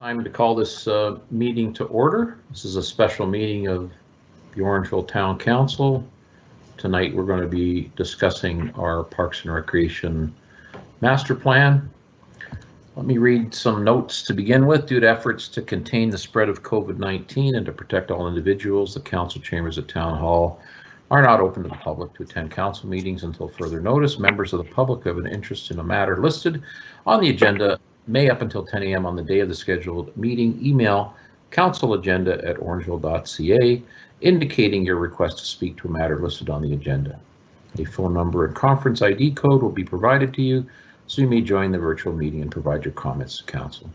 Time to call this meeting to order. This is a special meeting of the Orangeville Town Council. Tonight we're going to be discussing our Parks and Recreation Master Plan. Let me read some notes to begin with. Due to efforts to contain the spread of COVID-19 and to protect all individuals, the council chambers at Town Hall are not open to the public to attend council meetings until further notice. Members of the public who have an interest in a matter listed on the agenda may, up until 10 a.m. on the day of the scheduled meeting, email councilagenda@orangeville.ca indicating your request to speak to a matter listed on the agenda. A phone number and conference ID code will be provided to you, so you may join the virtual meeting and provide your comments to council.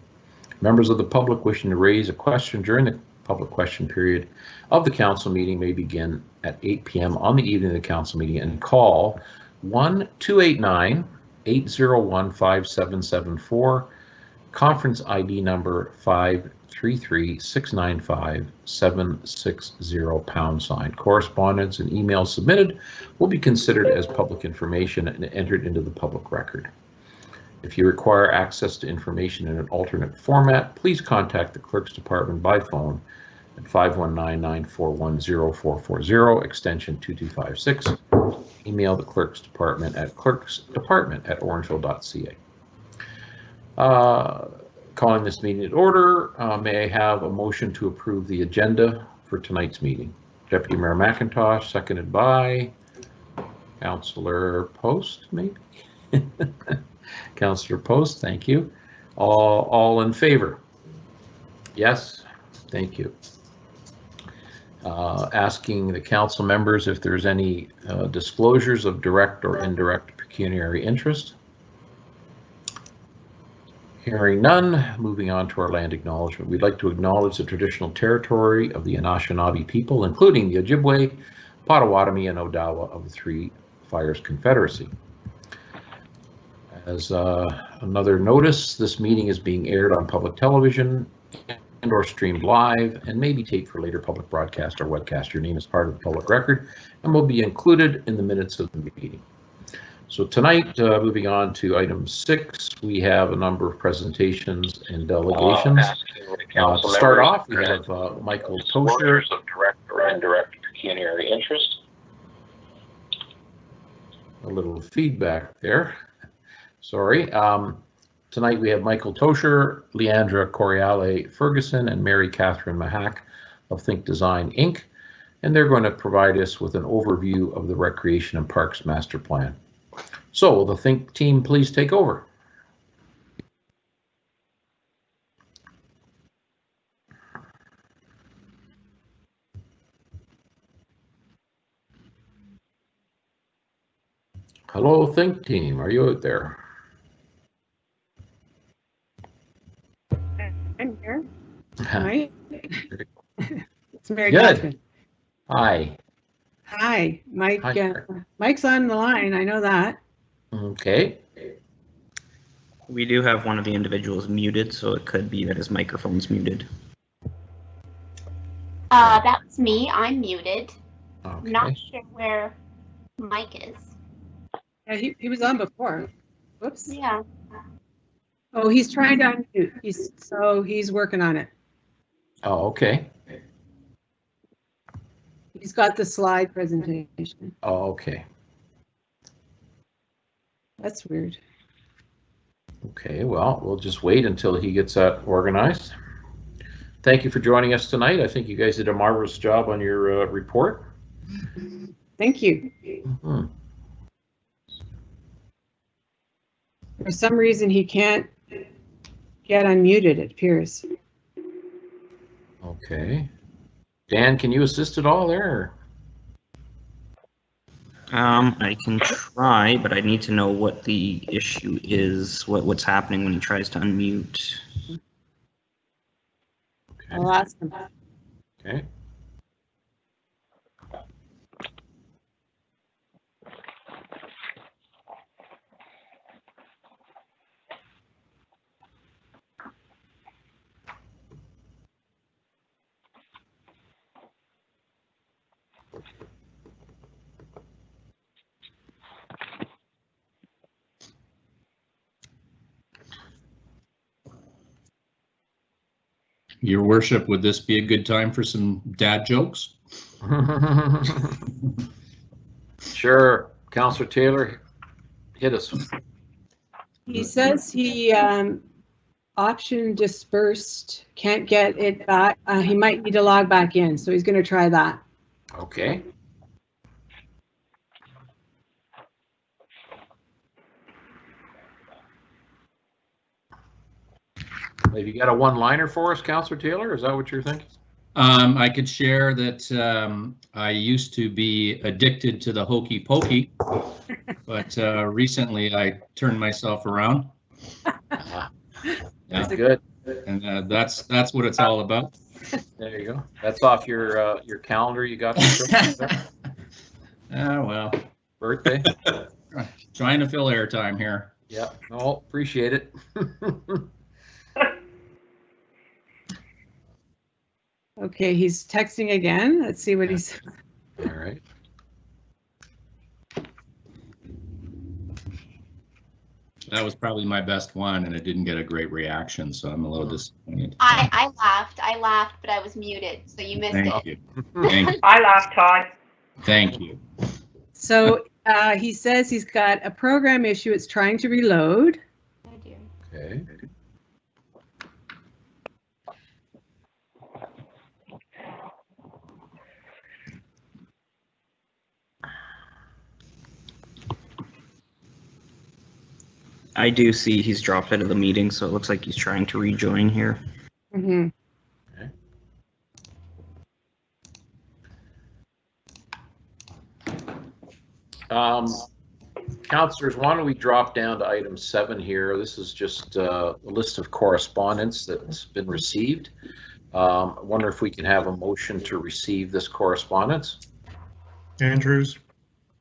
Members of the public wishing to raise a question during the public question period of the council meeting may begin at 8 p.m. on the evening of the council meeting and call 1-289-801-5774, conference ID number 533-695-760 #. Correspondence and emails submitted will be considered as public information and entered into the public record. If you require access to information in an alternate format, please contact the Clerk's Department by phone at 519-941-0440, extension 2256. Email the Clerk's Department at clerksdepartment@orangeville.ca. Calling this meeting to order, may I have a motion to approve the agenda for tonight's meeting? Deputy Mayor McIntosh, seconded by Councillor Post, maybe? Councillor Post, thank you. All in favor? Yes, thank you. Asking the council members if there's any disclosures of direct or indirect pecuniary interest. Hearing none, moving on to our land acknowledgement. We'd like to acknowledge the traditional territory of the Anishinaabe people, including the Ojibwe, Potawatomi, and Odawa of the Three Fires Confederacy. As another notice, this meeting is being aired on public television and or streamed live and may be taped for later public broadcast or webcast. Your name is part of the public record and will be included in the minutes of the meeting. So tonight, moving on to item 6, we have a number of presentations and delegations. To start off, we have Michael Tosher. Of direct or indirect pecuniary interest. A little feedback there. Sorry. Tonight we have Michael Tosher, Leandra Coriale Ferguson, and Mary Catherine Mahak of Think Design Inc. And they're going to provide us with an overview of the Recreation and Parks Master Plan. So will the Think team please take over? Hello, Think team. Are you out there? I'm here. Hi. It's Mary Good. Catherine. Hi. Hi, Mike. Hi. Mike's on the line. I know that. Okay. We do have one of the individuals muted, so it could be that his microphone's muted. That's me. I'm muted. Okay. Not sure where Mike is. Yeah, he was on before. Whoops. Yeah. Oh, he's trying to unmute. He's working on it. Oh, okay. He's got the slide presentation. Oh, okay. That's weird. Okay, well, we'll just wait until he gets that organized. Thank you for joining us tonight. I think you guys did a marvelous job on your report. Thank you. Mm-hmm. For some reason, he can't get unmuted, it appears. Okay. Dan, can you assist at all there? I can try, but I need to know what the issue is, what's happening when he tries to unmute. Okay. I'll ask him. Okay. Your worship, would this be a good time for some dad jokes? Sure, Councillor Taylor, hit us. He says he option dispersed, can't get it back. He might need to log back in, so he's going to try that. Okay. Have you got a one-liner for us, Councillor Taylor? Is that what you're thinking? I could share that I used to be addicted to the hokey pokey, but recently I turned myself around. That's good. And that's what it's all about. There you go. That's off your calendar. You got Well, birthday. Trying to fill airtime here. Yeah. No, appreciate it. Okay, he's texting again. Let's see what he's. All right. That was probably my best one, and it didn't get a great reaction, so I'm a little disappointed. I laughed, but I was muted, so you missed Thank it. you. Thank you. I laughed, Todd. Thank you. So he says he's got a program issue. It's trying to reload. Oh, dear. Okay. I do see he's dropped out of the meeting, so it looks like he's trying to rejoin here. Mm-hmm. Councillors, why don't we drop down to item 7 here? This is just a list of correspondence that's been received. I wonder if we can have a motion to receive this correspondence. Andrews.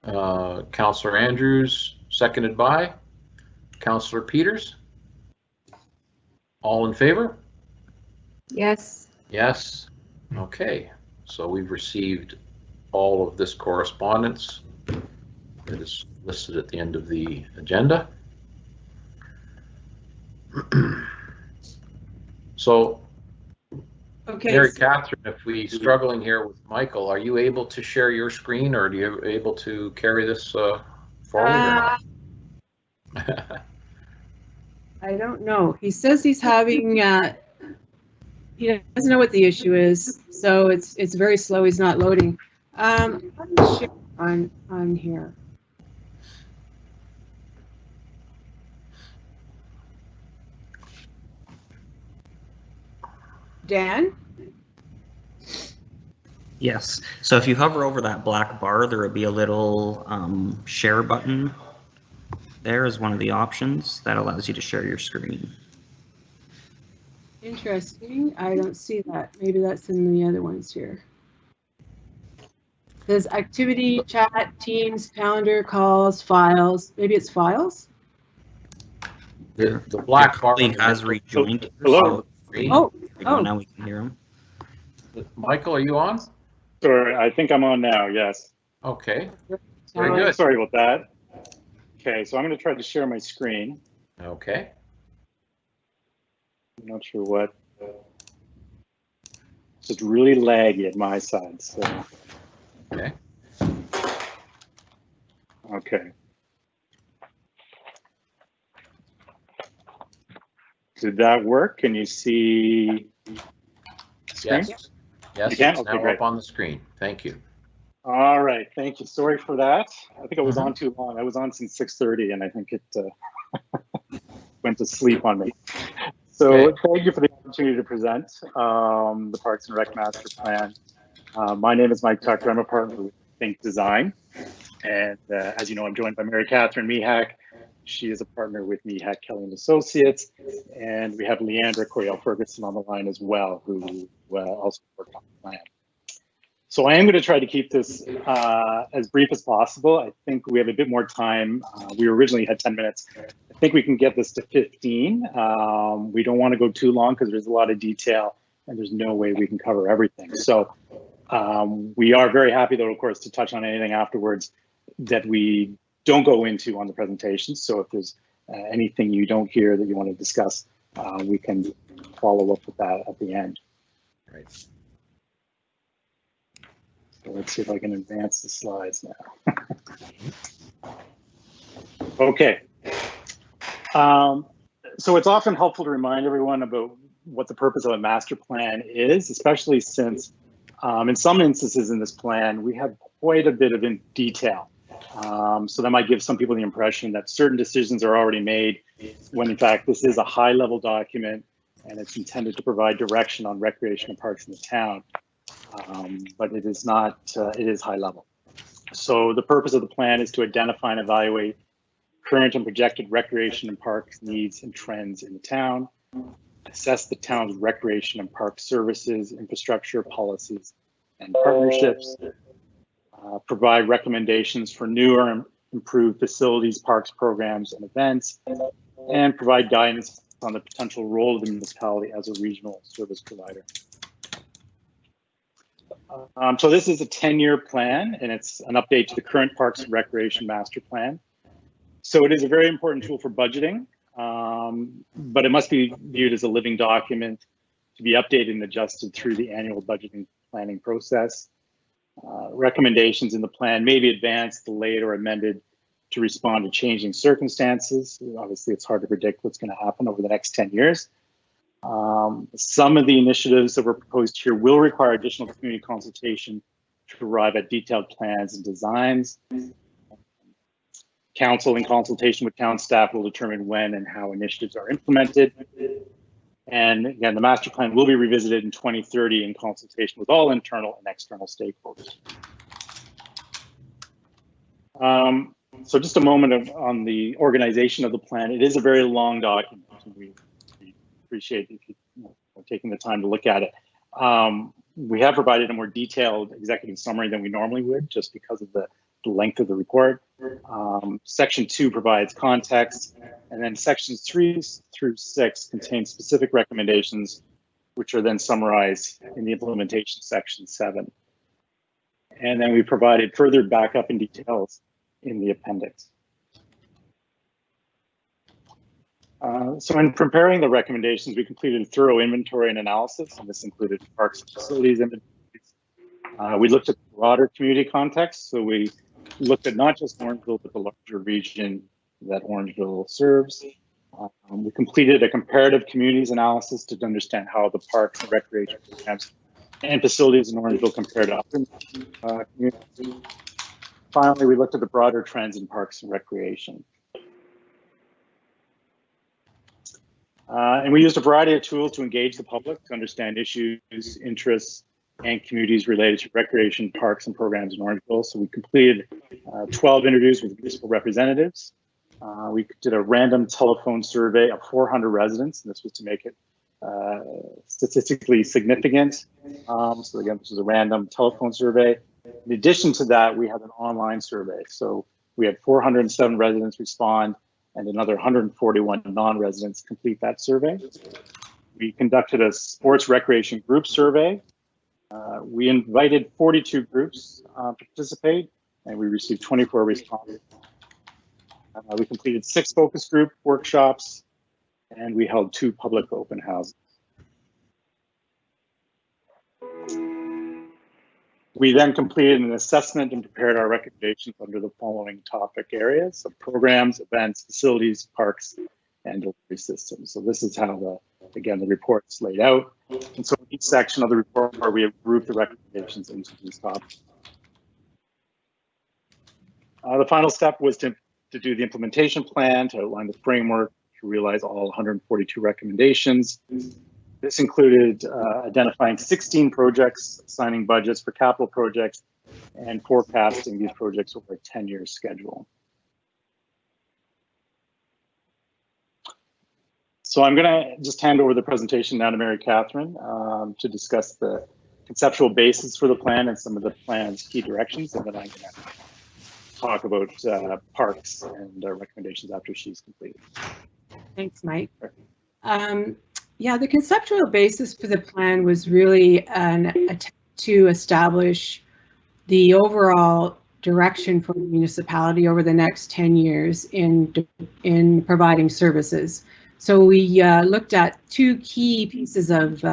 Councillor Andrews, seconded by Councillor Peters. All in favor? Yes. Yes. Okay. So we've received all of this correspondence. It is listed at the end of the agenda. So, Okay. Mary Catherine, if we struggling here with Michael, are you able to share your screen, or are you able to carry this forward or not? I don't know. He says he's having. He doesn't know what the issue is, so it's very slow. He's not loading. Let me share on here. Dan? Yes. So if you hover over that black bar, there will be a little share button. There is one of the options that allows you to share your screen. Interesting. I don't see that. Maybe that's in the other ones here. There's activity, chat, teams, calendar, calls, files. Maybe it's files? The black bar Colleague has rejoined. Hello. Oh, Oh, now we can hear him. Michael, are you on? Sorry, I think I'm on now, yes. Okay. Very good. Sorry about that. Okay, so I'm going to try to share my screen. Okay. I'm not sure what. It's just really laggy at my side, so. Okay. Okay. Did that work? Can you see the screen? Yes. Yes, You can? it's Okay, now great. up on the screen. Thank you. All right, thank you. Sorry for that. I think I was on too long. I was on since 6:30, and I think it went to sleep on me. So Okay. thank you for the opportunity to present the Parks and Rec Master Plan. My name is Mike Tucker. I'm a partner with Think Design. And as you know, I'm joined by Mary Catherine Mihak. She is a partner with Mihak, Kelly & Associates. And we have Leandra Coryell-Ferguson on the line as well, who also worked on the plan. So I am going to try to keep this as brief as possible. I think we have a bit more time. We originally had 10 minutes. I think we can get this to 15. We don't want to go too long because there's a lot of detail and there's no way we can cover everything. So we are very happy, though, of course, to touch on anything afterwards that we don't go into on the presentation. So if there's anything you don't hear that you want to discuss, we can follow up with that at the end. Right. So let's see if I can advance the slides now. Okay. So it's often helpful to remind everyone about what the purpose of a master plan is, especially since in some instances in this plan, we have quite a bit of in detail. So that might give some people the impression that certain decisions are already made, when in fact this is a high-level document and it's intended to provide direction on recreation and parks in the town. But it is not, it is high level. So the purpose of the plan is to identify and evaluate current and projected recreation and parks needs and trends in the town, assess the town's recreation and park services, infrastructure, policies, and partnerships, provide recommendations for new or improved facilities, parks, programs, and events, and provide guidance on the potential role of the municipality as a regional service provider. So this is a 10-year plan, and it's an update to the current Parks and Recreation Master Plan. So it is a very important tool for budgeting, but it must be viewed as a living document to be updated and adjusted through the annual budgeting planning process. Recommendations in the plan may be advanced, delayed, or amended to respond to changing circumstances. Obviously, it's hard to predict what's going to happen over the next 10 years. Some of the initiatives that were proposed here will require additional community consultation to arrive at detailed plans and designs. Council, in consultation with town staff, will determine when and how initiatives are implemented. And again, the master plan will be revisited in 2030 in consultation with all internal and external stakeholders. So just a moment on the organization of the plan. It is a very long document. We appreciate if you taking the time to look at it. We have provided a more detailed executive summary than we normally would, just because of the length of the report. Section 2 provides context, and then sections 3 through 6 contain specific recommendations, which are then summarized in the implementation section 7. And then we provided further backup and details in the appendix. So in preparing the recommendations, we completed a thorough inventory and analysis, and this included parks and facilities inventories. We looked at the broader community context, so we looked at not just Orangeville, but the larger region that Orangeville serves. We completed a comparative communities analysis to understand how the parks and recreation programs and facilities in Orangeville compare to other communities. Finally, we looked at the broader trends in parks and recreation. And we used a variety of tools to engage the public to understand issues, interests, and communities related to recreation, parks, and programs in Orangeville. So we completed 12 interviews with municipal representatives. We did a random telephone survey of 400 residents, and this was to make it statistically significant. So again, this was a random telephone survey. In addition to that, we had an online survey. So we had 407 residents respond, and another 141 non-residents complete that survey. We conducted a sports recreation group survey. We invited 42 groups to participate, and we received 24 responses. We completed 6 focus group workshops, and we held 2 public open houses. We then completed an assessment and prepared our recommendations under the following topic areas of programs, events, facilities, parks, and delivery systems. So this is how again, the report's laid out. And so in each section of the report, we have grouped the recommendations into these topics. The final step was to do the implementation plan, to outline the framework, to realize all 142 recommendations. This included identifying 16 projects, assigning budgets for capital projects, and forecasting these projects over a 10-year schedule. So I'm going to just hand over the presentation now to Mary Catherine to discuss the conceptual basis for the plan and some of the plan's key directions, and then I'm going to talk about parks and recommendations after she's completed. Thanks, Mike. Yeah, the conceptual basis for the plan was really an attempt to establish the overall direction for the municipality over the next 10 years in providing services. So we looked at 2 key pieces of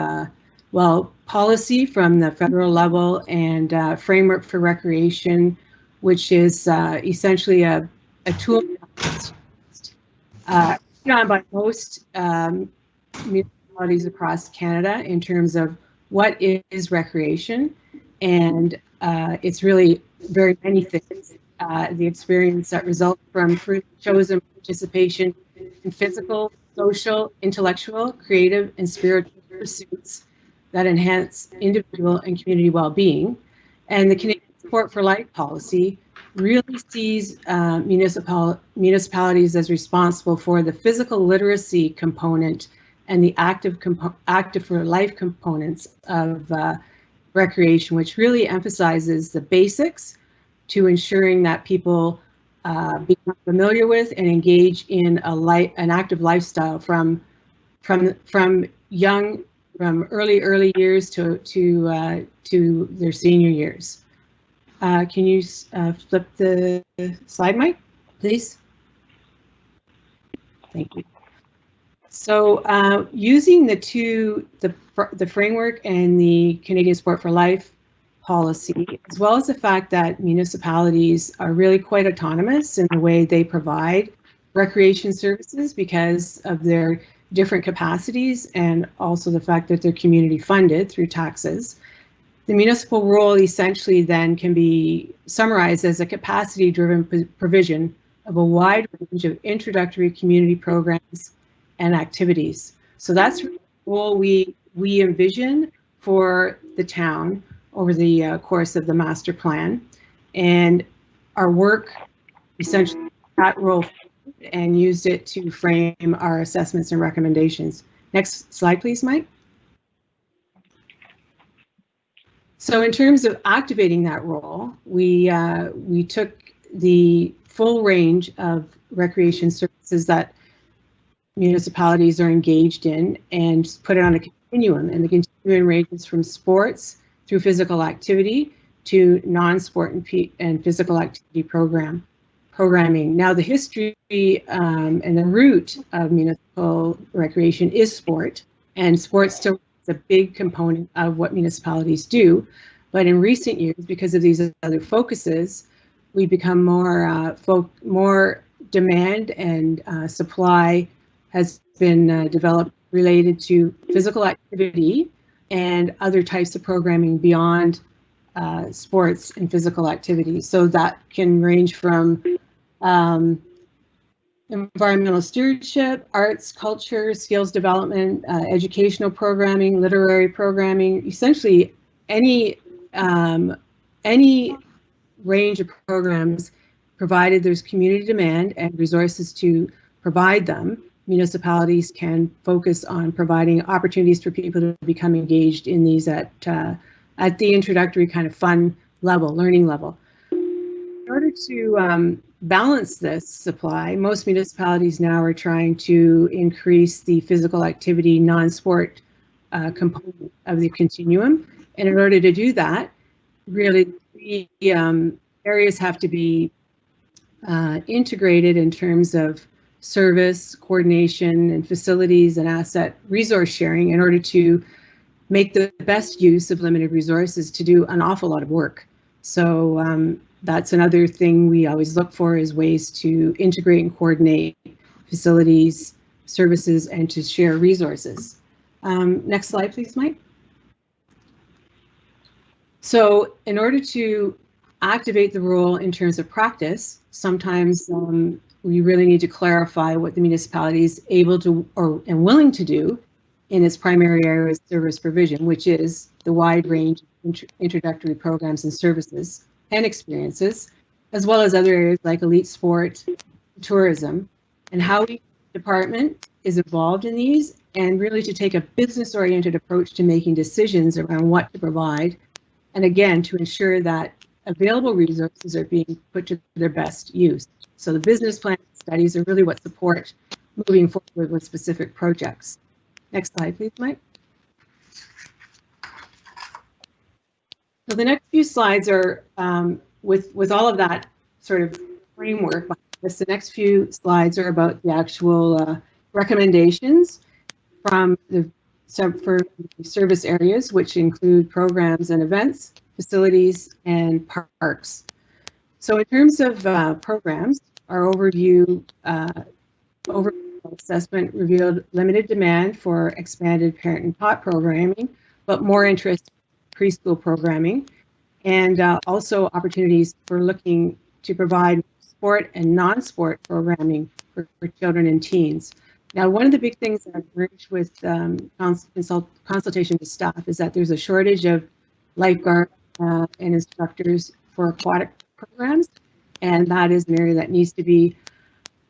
well, policy from the federal level and framework for recreation, which is essentially a tool done by most municipalities across Canada in terms of what is recreation, and it's really very many things. The experience that results from chosen participation in physical, social, intellectual, creative, and spiritual pursuits that enhance individual and community well-being. And the Canadian Sport for Life policy really sees municipalities as responsible for the physical literacy component and the active for life components of recreation, which really emphasizes the basics to ensuring that people become familiar with and engage in an active lifestyle from early years to their senior years. Can you flip the slide, Mike, please? Thank you. So using the framework and the Canadian Sport for Life policy, as well as the fact that municipalities are really quite autonomous in the way they provide recreation services because of their different capacities, and also the fact that they're community funded through taxes. The municipal role essentially then can be summarized as a capacity-driven provision of a wide range of introductory community programs and activities. So that's the role we envision for the town over the course of the master plan, and our work essentially that role and used it to frame our assessments and recommendations. Next slide, please, Mike. So in terms of activating that role, we took the full range of recreation services that municipalities are engaged in and put it on a continuum, and the continuum ranges from sports through physical activity to non-sport and physical activity programming. Now, the history and the root of municipal recreation is sport, and sport still is a big component of what municipalities do. But in recent years, because of these other focuses, we become more demand and supply has been developed related to physical activity and other types of programming beyond sports and physical activity. So that can range from environmental stewardship, arts, culture, skills development, educational programming, literary programming, essentially any range of programs, provided there's community demand and resources to provide them. Municipalities can focus on providing opportunities for people to become engaged in these at the introductory kind of fun level, learning level. In order to balance this supply, most municipalities now are trying to increase the physical activity non-sport component of the continuum. And in order to do that, really the areas have to be integrated in terms of service, coordination, and facilities and asset resource sharing in order to make the best use of limited resources to do an awful lot of work. So that's another thing we always look for, is ways to integrate and coordinate facilities, services, and to share resources. Next slide, please, Mike. So in order to activate the role in terms of practice, sometimes we really need to clarify what the municipality is able to and willing to do in its primary area of service provision, which is the wide range of introductory programs and services and experiences, as well as other areas like elite sport, tourism, and how each department is involved in these, and really to take a business-oriented approach to making decisions around what to provide, and again, to ensure that available resources are being put to their best use. So the business plan studies are really what support moving forward with specific projects. Next slide, please, Mike. So the next few slides are with all of that sort of framework behind this. The next few slides are about the actual recommendations from the for service areas, which include programs and events, facilities, and parks. So in terms of programs, our overview assessment revealed limited demand for expanded parent and tot programming, but more interest in preschool programming, and also opportunities for looking to provide sport and non-sport programming for children and teens. Now, one of the big things that I've emerged with consultation to staff is that there's a shortage of lifeguards and instructors for aquatic programs, and that is an area that needs to be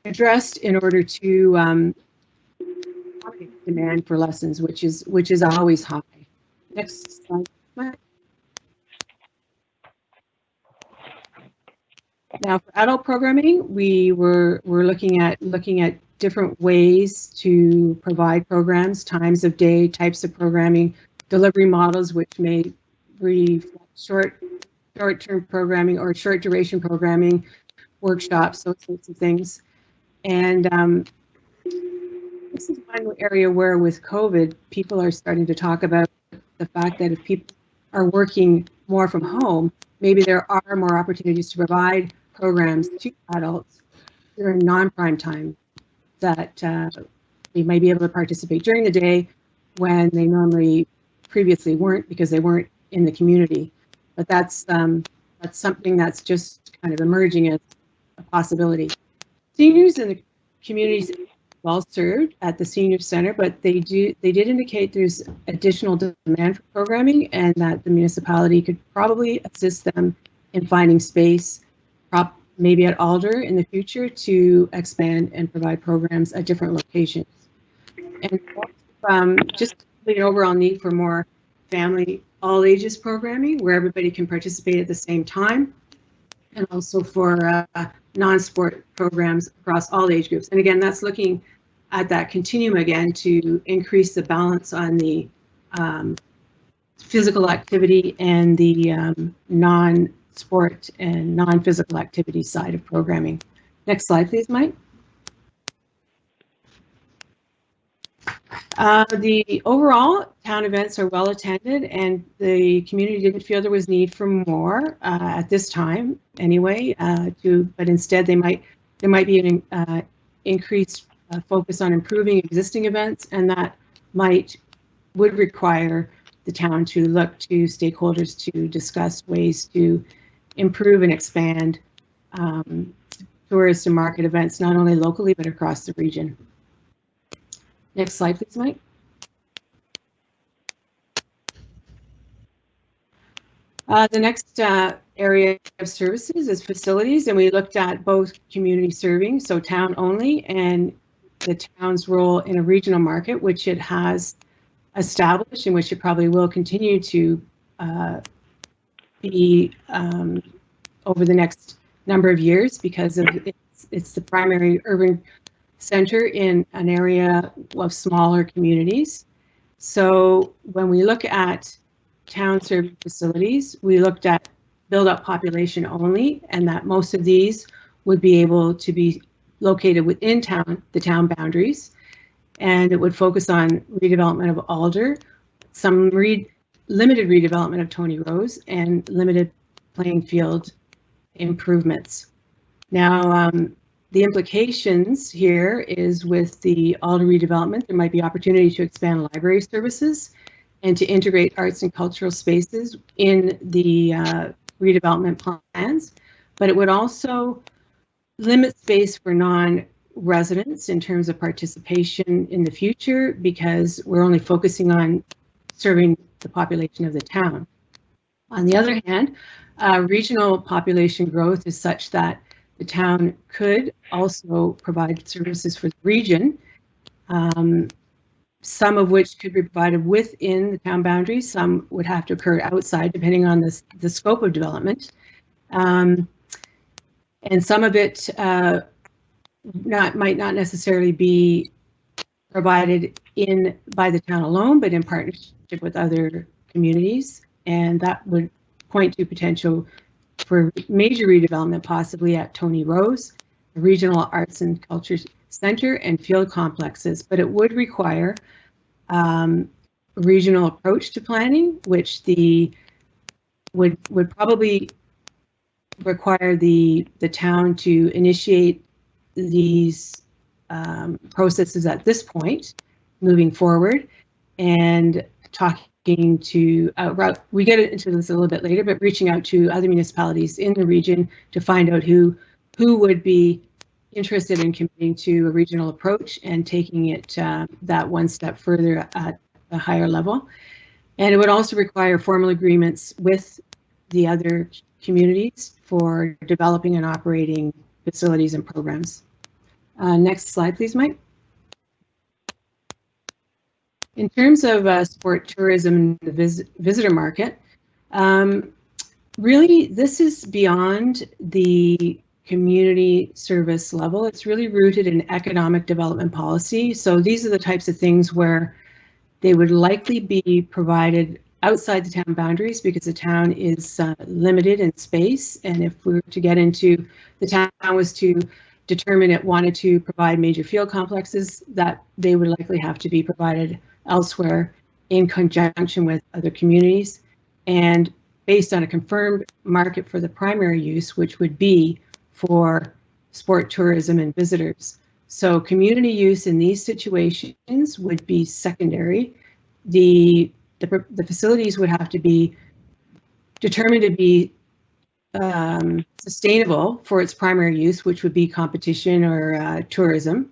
addressed in order to demand for lessons, which is always high. Next slide. Now, for adult programming, we're looking at different ways to provide programs, times of day, types of programming, delivery models, which may reflect short-term programming or short duration programming, workshops, those sorts of things. And this is one area where with COVID, people are starting to talk about the fact that if people are working more from home, maybe there are more opportunities to provide programs to adults during non-prime time that they might be able to participate during the day when they normally previously weren't because they weren't in the community. But that's something that's just kind of emerging as a possibility. Seniors in the communities well served at the senior center, but they did indicate there's additional demand for programming and that the municipality could probably assist them in finding space, maybe at Alder in the future, to expand and provide programs at different locations. And just the overall need for more family all ages programming where everybody can participate at the same time, and also for non-sport programs across all age groups. And again, that's looking at that continuum again to increase the balance on the physical activity and the non-sport and non-physical activity side of programming. Next slide, please, Mike. The overall town events are well attended, and the community didn't feel there was need for more at this time anyway. But instead, there might be an increased focus on improving existing events, and that would require the town to look to stakeholders to discuss ways to improve and expand tourist and market events, not only locally but across the region. Next slide, please, Mike. The next area of services is facilities, and we looked at both community serving, so town only, and the town's role in a regional market, which it has established and which it probably will continue to be over the next number of years because of it's the primary urban center in an area of smaller communities. So when we look at town serving facilities, we looked at build-up population only, and that most of these would be able to be located within the town boundaries, and it would focus on redevelopment of Alder, some limited redevelopment of Tony Rose, and limited playing field improvements. Now, the implications here is with the Alder redevelopment, there might be opportunity to expand library services and to integrate arts and cultural spaces in the redevelopment plans, but it would also limit space for non-residents in terms of participation in the future because we're only focusing on serving the population of the town. On the other hand, regional population growth is such that the town could also provide services for the region, some of which could be provided within the town boundaries, some would have to occur outside depending on the scope of development. And some of it might not necessarily be provided by the town alone, but in partnership with other communities. And that would point to potential for major redevelopment, possibly at Tony Rose, a regional arts and culture center, and field complexes. But it would require regional approach to planning, which would probably require the town to initiate these processes at this point, moving forward, and talking to we get into this a little bit later, but reaching out to other municipalities in the region to find out who would be interested in committing to a regional approach and taking it that one step further at a higher level. And it would also require formal agreements with the other communities for developing and operating facilities and programs. Next slide, please, Mike. In terms of sport tourism and the visitor market, really this is beyond the community service level. It's really rooted in economic development policy. So these are the types of things where they would likely be provided outside the town boundaries because the town is limited in space. And if we were to get into, the town was to determine it wanted to provide major field complexes, that they would likely have to be provided elsewhere in conjunction with other communities and based on a confirmed market for the primary use, which would be for sport tourism and visitors. So community use in these situations would be secondary. The facilities would have to be determined to be sustainable for its primary use, which would be competition or tourism,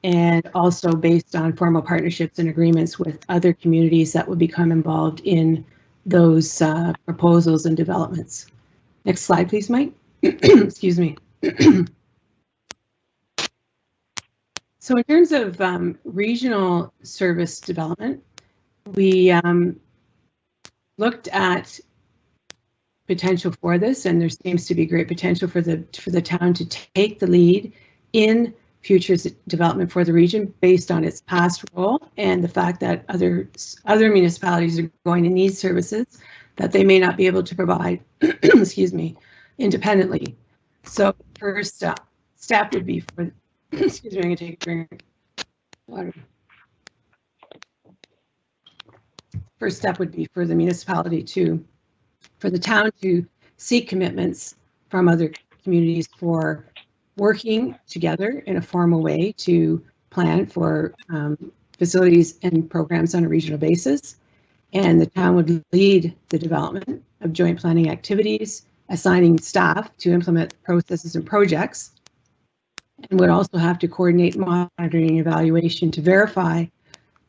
and also based on formal partnerships and agreements with other communities that would become involved in those proposals and developments. Next slide, please, Mike. Excuse me. So in terms of regional service development, we looked at potential for this, and there seems to be great potential for the town to take the lead in future development for the region based on its past role and the fact that other municipalities are going to need services that they may not be able to provide, excuse me, independently. So first step would be for, excuse me, I'm gonna take a drink of water. First step would be for the municipality for the town to seek commitments from other communities for working together in a formal way to plan for facilities and programs on a regional basis. And the town would lead the development of joint planning activities, assigning staff to implement processes and projects, and would also have to coordinate monitoring and evaluation to verify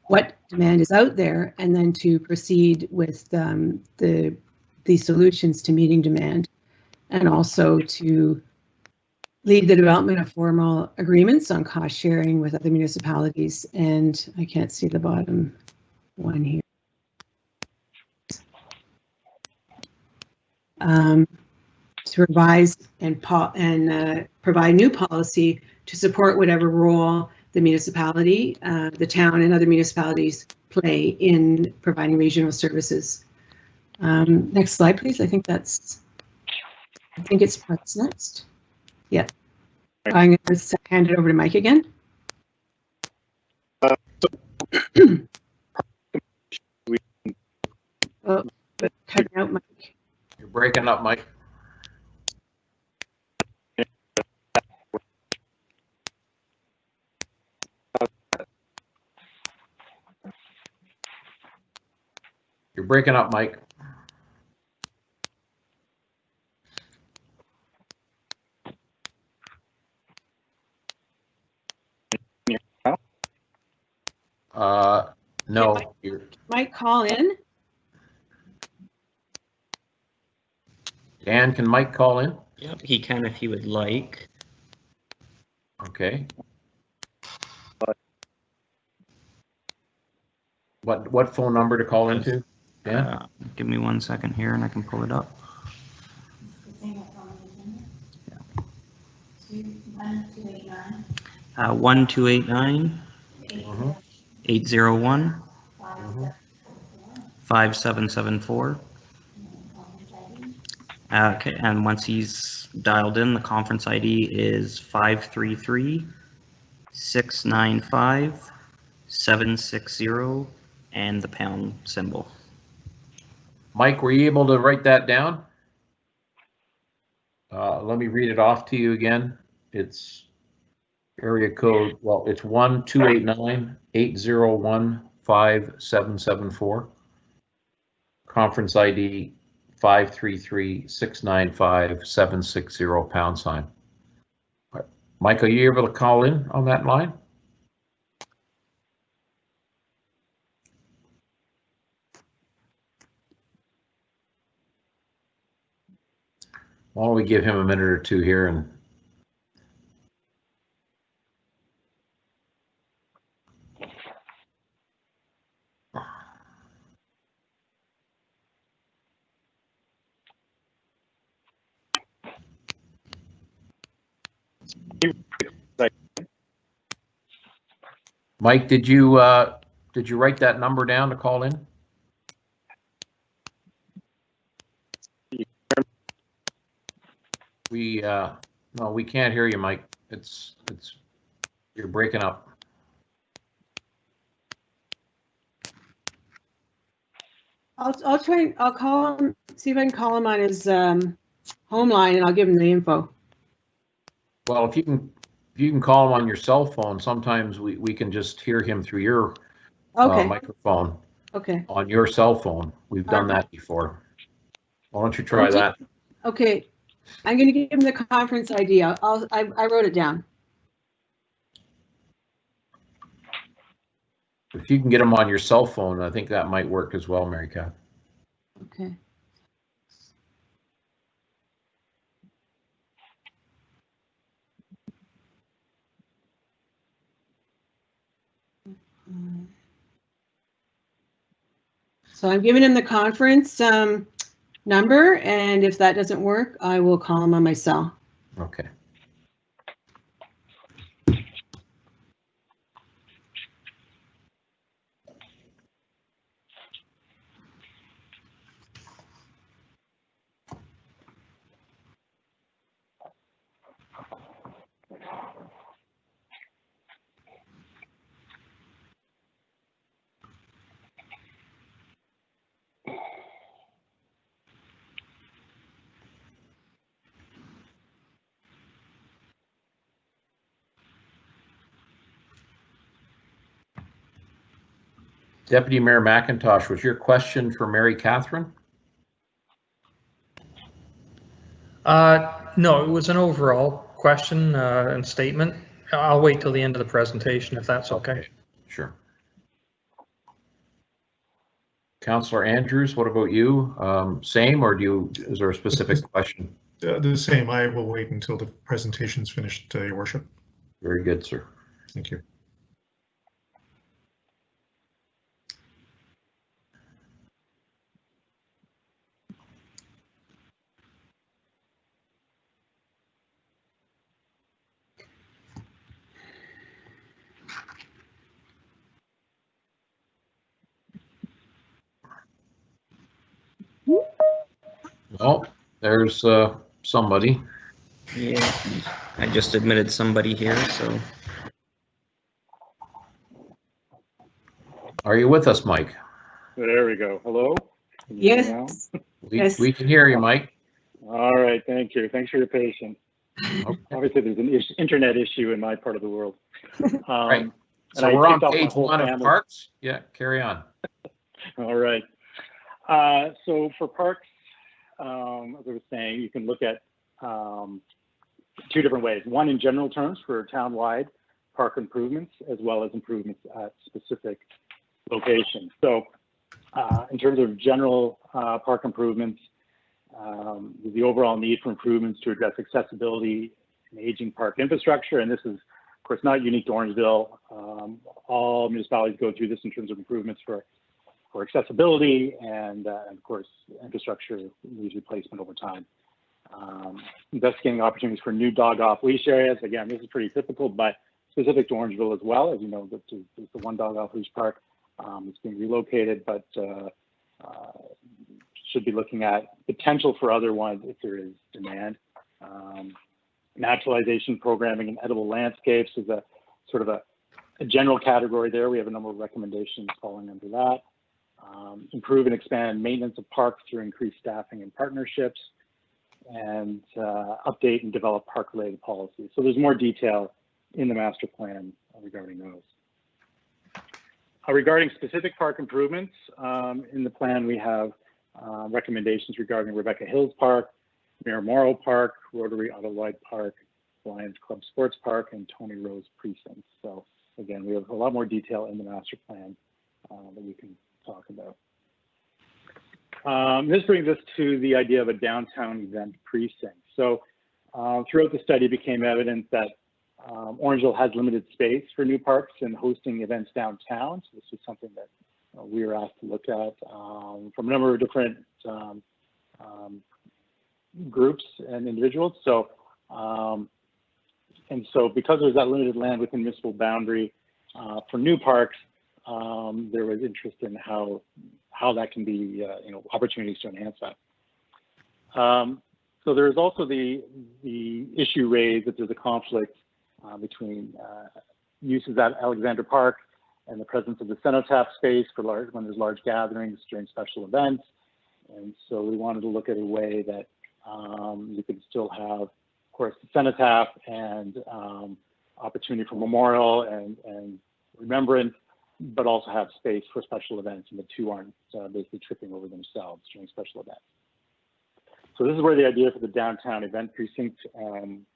what demand is out there and then to proceed with the solutions to meeting demand, and also to lead the development of formal agreements on cost sharing with other municipalities. And I can't see the bottom one here. To revise and provide new policy to support whatever role the municipality, the town and other municipalities play in providing regional services. Next slide, please. I think it's what's next. Yeah. I'm going to hand it over to Mike again. Oh, cutting out, Mike. You're breaking up, Mike. You're breaking up, Mike. No. Mike, call in. Dan, can Mike call in? Yep, he can if he would like. Okay. What phone number to call into? Dan? Give me 1 second here and I can pull it up. 1289 801 5774. Okay, and once he's dialed in, the conference ID is 533 695 760 and the pound symbol. Mike, were you able to write that down? Let me read it off to you again. It's area code, well, it's 1-289-801-5774. Conference ID 533-695-760 #. Mike, are you able to call in on that line? Why don't we give him a minute or two here and Mike, did you write that number down to call in? No, we can't hear you, Mike. You're breaking up. I'll try, I'll call him, see if I can call him on his home line, and I'll give him the info. Well, if you can call him on your cell phone, sometimes we can just hear him through your Okay, microphone okay, on your cell phone. We've done that before. Why don't you try that? okay. I'm gonna give him the conference ID. I wrote it down. If you can get him on your cell phone, I think that might work as well, Mary Kath. Okay. So I'm giving him the conference number, and if that doesn't work, I will call him on my cell. Okay. Deputy Mayor McIntosh, was your question for Mary Catherine? No, it was an overall question and statement. I'll wait till the end of the presentation if that's okay. Sure. Councillor Andrews, what about you? Same, or is there a specific question? The same. I will wait until the presentation's finished, Your Worship. Very good, sir. Thank you. Oh, there's somebody. Yeah, I just admitted somebody here, so. Are you with us, Mike? There we go. Hello? Can you hear me now? Yes. We can hear you, Mike. All right, thank you. Thanks for your patience. Obviously, there's an internet issue in my part of the world. Right. And So I we're on kicked off my page whole 1 of family. parks. Yeah, carry on. All right. So for parks, as I was saying, you can look at two different ways. One in general terms for town-wide park improvements, as well as improvements at specific locations. So in terms of general park improvements, the overall need for improvements to address accessibility and aging park infrastructure. And this is, of course, not unique to Orangeville. All municipalities go through this in terms of improvements for accessibility and of course, infrastructure needs replacement over time. Investigating opportunities for new dog off leash areas. Again, this is pretty typical, but specific to Orangeville as well. As you know, this is the one dog off leash park. It's being relocated, but should be looking at potential for other ones if there is demand. Naturalization programming and edible landscapes is a sort of a general category there. We have a number of recommendations falling under that. Improve and expand maintenance of parks through increased staffing and partnerships, and update and develop park-related policies. So there's more detail in the master plan regarding those. Regarding specific park improvements, in the plan we have recommendations regarding Rebecca Hills Park, Memorial Park, Rotary Autolite Park, Lions Club Sports Park, and Tony Rose Precinct. So again, we have a lot more detail in the master plan that we can talk about. This brings us to the idea of a downtown event precinct. So throughout the study, it became evident that Orangeville has limited space for new parks and hosting events downtown. So this is something that we were asked to look at from a number of different groups and individuals. So, because there's that limited land within municipal boundary for new parks, there was interest in how that can be, opportunities to enhance that. So there's also the issue raised that there's a conflict between uses at Alexander Park and the presence of the cenotaph space for when there's large gatherings during special events. And so we wanted to look at a way that you could still have, of course, the cenotaph and opportunity for memorial and remembrance, but also have space for special events, and the two aren't basically tripping over themselves during special events. So this is where the idea for the downtown event precinct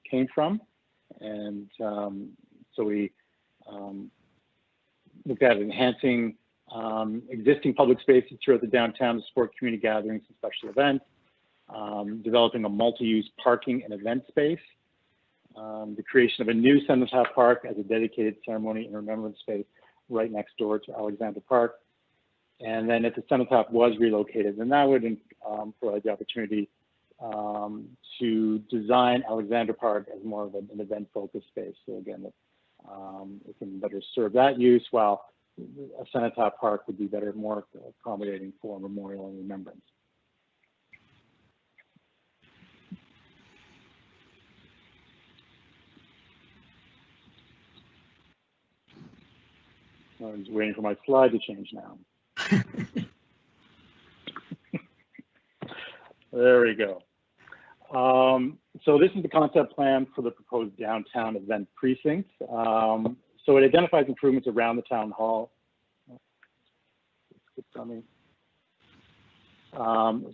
came from. And so we looked at enhancing existing public spaces throughout the downtown to support community gatherings and special events, developing a multi-use parking and event space, the creation of a new Cenotaph Park as a dedicated ceremony and remembrance space right next door to Alexander Park. And then if the Cenotaph was relocated, then that would provide the opportunity to design Alexander Park as more of an event-focused space. So again, it can better serve that use, while a Cenotaph Park would be better, more accommodating for memorial and remembrance. I'm just waiting for my slide to change now. There we go. So this is the concept plan for the proposed downtown event precinct. So it identifies improvements around the town hall.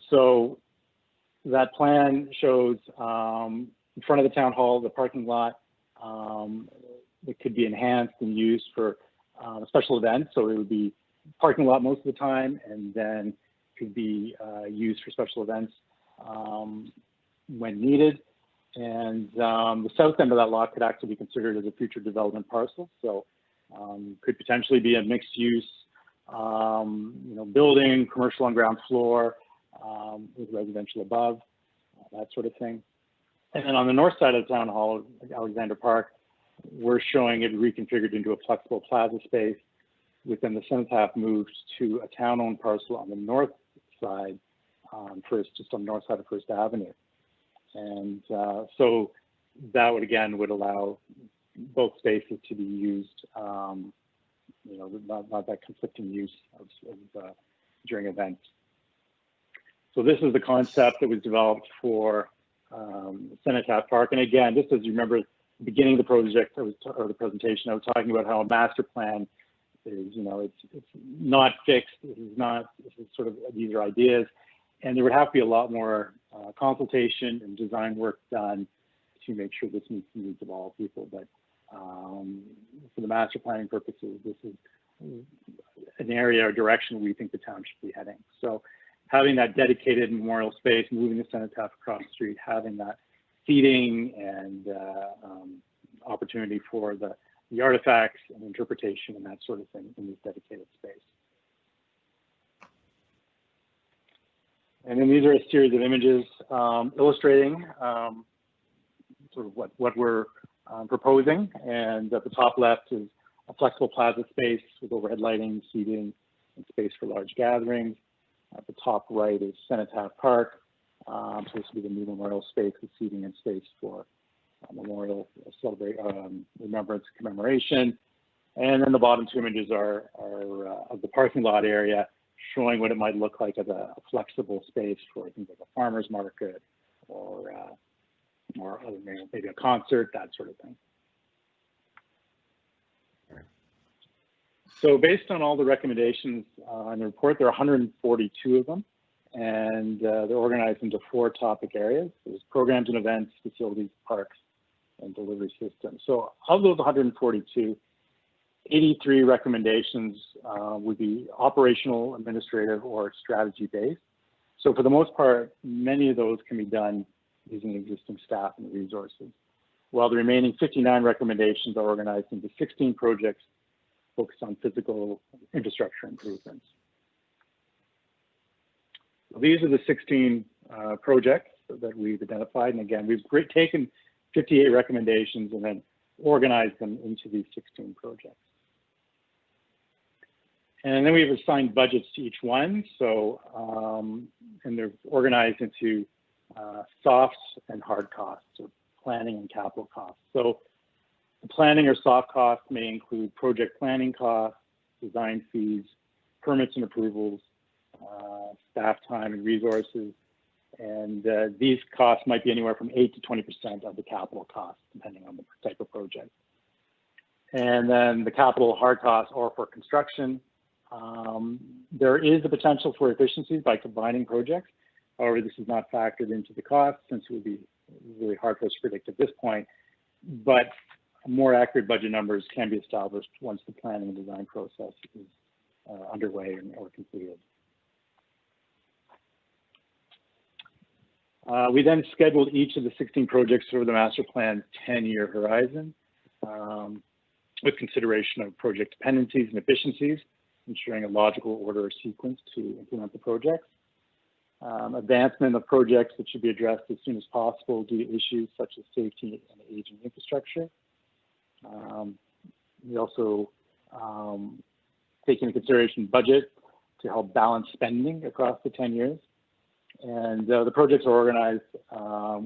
So that plan shows in front of the town hall, the parking lot that could be enhanced and used for special events. So it would be parking lot most of the time, and then could be used for special events when needed. And the south end of that lot could actually be considered as a future development parcel. So could potentially be a mixed use, building, commercial on ground floor, with residential above, that sort of thing. And then on the north side of the town hall, Alexander Park, we're showing it reconfigured into a flexible plaza space. Within the Cenotaph moves to a town-owned parcel on the north side, just on the north side of First Avenue. And so that would allow both spaces to be used, not that conflicting use during events. So this is the concept that was developed for Cenotaph Park. And again, just as you remember, at the beginning of the project, or the presentation, I was talking about how a master plan is, it's not fixed. This is sort of, these are ideas. And there would have to be a lot more consultation and design work done to make sure this meets the needs of all people. But for the master planning purposes, this is an area or direction we think the town should be heading. So having that dedicated memorial space, moving the Cenotaph across the street, having that seating and opportunity for the artifacts and interpretation and that sort of thing in this dedicated space. And then these are a series of images illustrating sort of what we're proposing. And at the top left is a flexible plaza space with overhead lighting, seating, and space for large gatherings. At the top right is Cenotaph Park. So this will be the new memorial space with seating and space for memorial, remembrance, commemoration. And then the bottom two images are of the parking lot area, showing what it might look like as a flexible space for things like a farmer's market or other, maybe a concert, that sort of thing. So based on all the recommendations in the report, there are 142 of them, and they're organized into 4 topic areas. There's programs and events, facilities, parks, and delivery systems. So of those 142, 83 recommendations would be operational, administrative, or strategy-based. So for the most part, many of those can be done using existing staff and resources, while the remaining 59 recommendations are organized into 16 projects focused on physical infrastructure improvements. So these are the 16 projects that we've identified. And again, we've taken 58 recommendations and then organized them into these 16 projects. And then we've assigned budgets to each one. So, and they're organized into soft and hard costs, or planning and capital costs. So the planning or soft costs may include project planning costs, design fees, permits and approvals, staff time and resources. And these costs might be anywhere from 8 to 20% of the capital costs, depending on the type of project. And then the capital hard costs, or for construction, there is the potential for efficiencies by combining projects. However, this is not factored into the cost, since it would be really hard for us to predict at this point. But more accurate budget numbers can be established once the planning and design process is underway or completed. We then scheduled each of the 16 projects over the master plan's 10-year horizon, with consideration of project dependencies and efficiencies, ensuring a logical order or sequence to implement the projects. Advancement of projects that should be addressed as soon as possible due to issues such as safety and aging infrastructure. We also take into consideration budget to help balance spending across the 10 years. And the projects are organized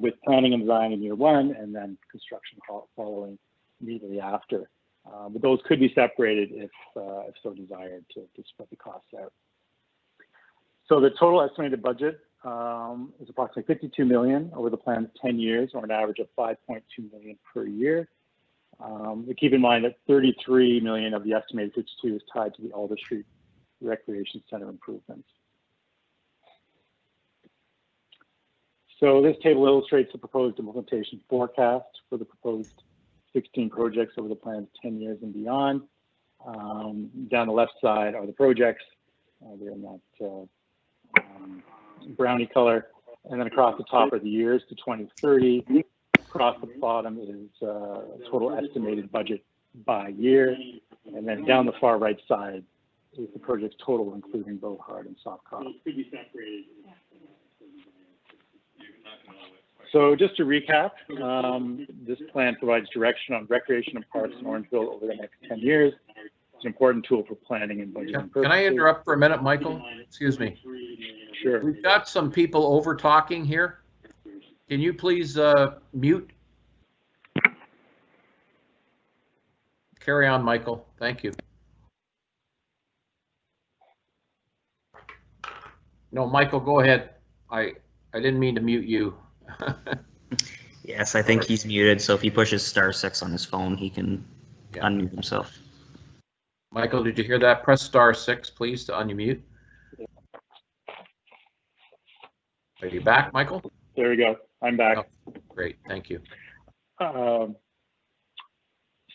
with planning and design in year 1, and then construction following immediately after. But those could be separated if so desired, to spread the costs out. So the total estimated budget is approximately $52 million over the plan's 10 years, or an average of $5.2 million per year. But keep in mind that $33 million of the estimated 52 is tied to the Alder Street Recreation Center improvements. So this table illustrates the proposed implementation forecast for the proposed 16 projects over the plan's 10 years and beyond. Down the left side are the projects. They're in that brownie color. And then across the top are the years to 2030. Across the bottom is total estimated budget by year. And then down the far right side is the project's total, including both hard and soft costs. So just to recap, this plan provides direction on recreation and parks in Orangeville over the next 10 years. It's an important tool for planning and budgeting purposes. Can I interrupt for a minute, Michael? Excuse me. Sure. We've got some people over talking here. Can you please mute? Carry on, Michael. Thank you. No, Michael, go ahead. I didn't mean to mute you. Yes, I think he's muted, so if he pushes *6 on his phone, he can unmute himself. Michael, did you hear that? Press *6, please, to unmute. Are you back, Michael? There we go. I'm back. Oh, great, thank you. So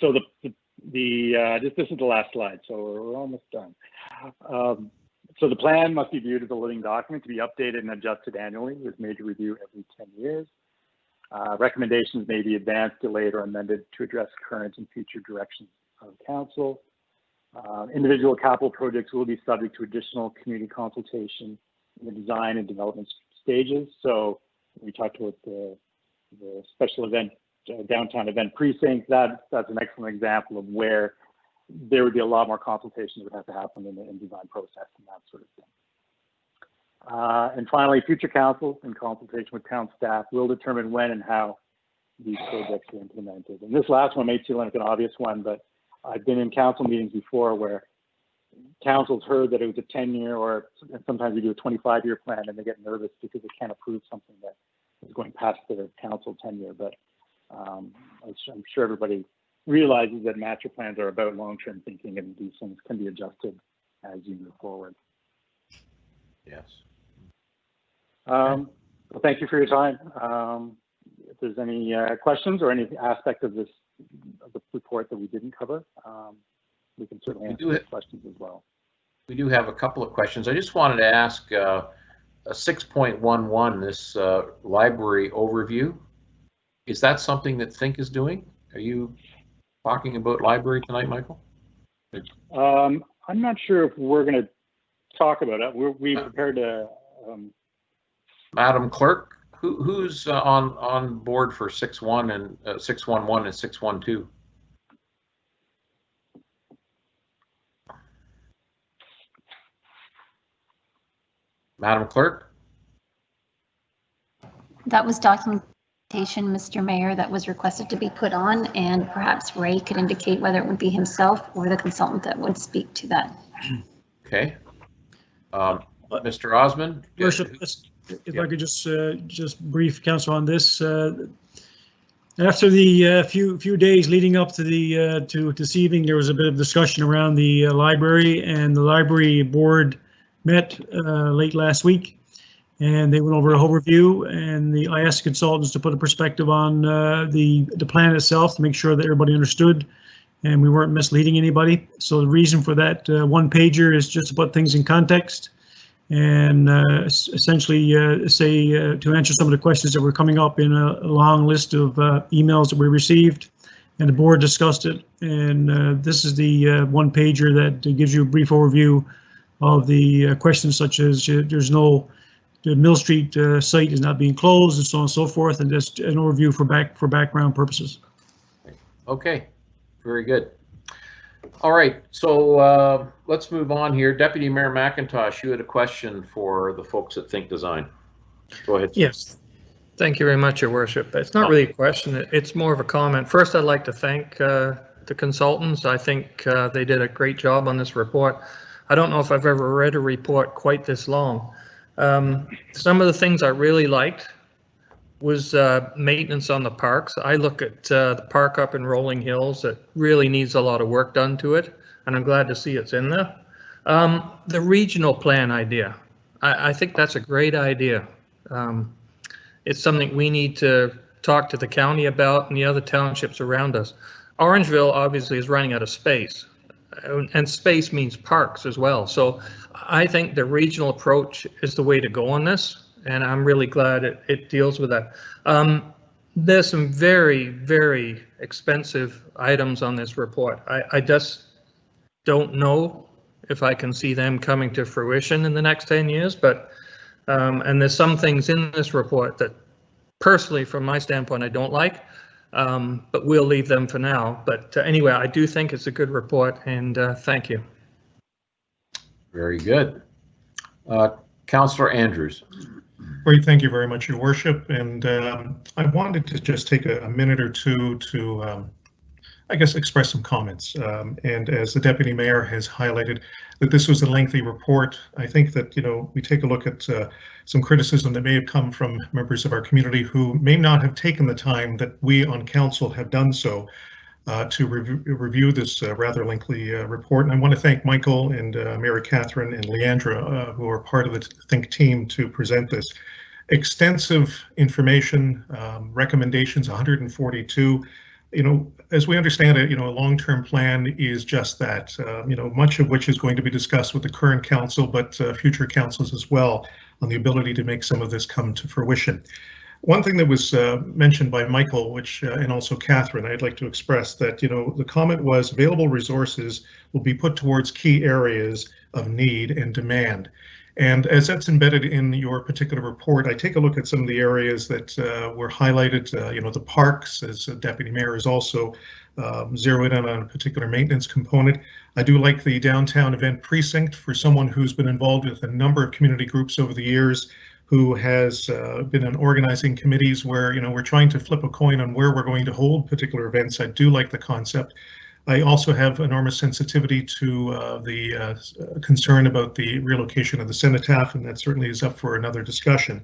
this is the last slide, so we're almost done. So the plan must be viewed as a living document to be updated and adjusted annually with major review every 10 years. Recommendations may be advanced, delayed, or amended to address current and future directions of council. Individual capital projects will be subject to additional community consultation in the design and development stages. So we talked about the special event, downtown event precinct. That's an excellent example of where there would be a lot more consultation that would have to happen in the design process and that sort of thing. And finally, future council, in consultation with town staff, will determine when and how these projects are implemented. And this last one may seem like an obvious one, but I've been in council meetings before where council's heard that it was a 10-year, or sometimes we do a 25-year plan, and they get nervous because they can't approve something that is going past their council tenure. But I'm sure everybody realizes that master plans are about long-term thinking, and these things can be adjusted as you move forward. Yes. Well, thank you for your time. If there's any questions or any aspect of the report that we didn't cover, we can certainly answer those questions as well. We do have a couple of questions. I just wanted to ask a 6.11, this library overview. Is that something that Think is doing? Are you talking about library tonight, Michael? I'm not sure if we're going to talk about it. We prepared to. Madam Clerk, who's on board for 6.1 and 6.11 and 6.12? Madam Clerk? That was documentation, Mr. Mayor, that was requested to be put on, and perhaps Ray could indicate whether it would be himself or the consultant that would speak to that. Okay. Mr. Osmond? Worship, if I could just brief council on this. After the few days leading up to the to this evening, there was a bit of discussion around the library, and the library board met late last week, and they went over a whole review, and I asked consultants to put a perspective on the plan itself to make sure that everybody understood and we weren't misleading anybody. So the reason for that one pager is just to put things in context and essentially to answer some of the questions that were coming up in a long list of emails that we received, and the board discussed it. And this is the one pager that gives you a brief overview of the questions such as the Mill Street site is not being closed, and so on and so forth, and just an overview for background purposes. Okay, very good. All right, so let's move on here. Deputy Mayor McIntosh, you had a question for the folks at Think Design. Go ahead. Yes, thank you very much, Your Worship. It's not really a question, it's more of a comment. First, I'd like to thank the consultants. I think they did a great job on this report. I don't know if I've ever read a report quite this long. Some of the things I really liked was maintenance on the parks. I look at the park up in Rolling Hills that really needs a lot of work done to it, and I'm glad to see it's in there. The regional plan idea, I think that's a great idea. It's something we need to talk to the county about and the other townships around us. Orangeville obviously is running out of space, and space means parks as well. So I think the regional approach is the way to go on this, and I'm really glad it deals with that. There's some very, very expensive items on this report. I just don't know if I can see them coming to fruition in the next 10 years, but and there's some things in this report that personally, from my standpoint, I don't like, but we'll leave them for now. But anyway, I do think it's a good report, and thank you. Very good. Councillor Andrews. Great, thank you very much, Your Worship. And I wanted to just take a minute or two to, I guess, express some comments. And as the Deputy Mayor has highlighted, that this was a lengthy report. I think that, we take a look at some criticism that may have come from members of our community who may not have taken the time that we on council have done so to review this rather lengthy report. And I want to thank Michael and Mary Catherine and Leandra, who are part of the Think team, to present this. Extensive information, recommendations, 142. As we understand it, a long-term plan is just that, much of which is going to be discussed with the current council, but future councils as well, on the ability to make some of this come to fruition. One thing that was mentioned by Michael, and also Catherine, I'd like to express that, the comment was available resources will be put towards key areas of need and demand. And as that's embedded in your particular report, I take a look at some of the areas that were highlighted, the parks, as Deputy Mayor is also zeroed in on a particular maintenance component. I do like the downtown event precinct for someone who's been involved with a number of community groups over the years, who has been in organizing committees where, we're trying to flip a coin on where we're going to hold particular events. I do like the concept. I also have enormous sensitivity to the concern about the relocation of the cenotaph, and that certainly is up for another discussion.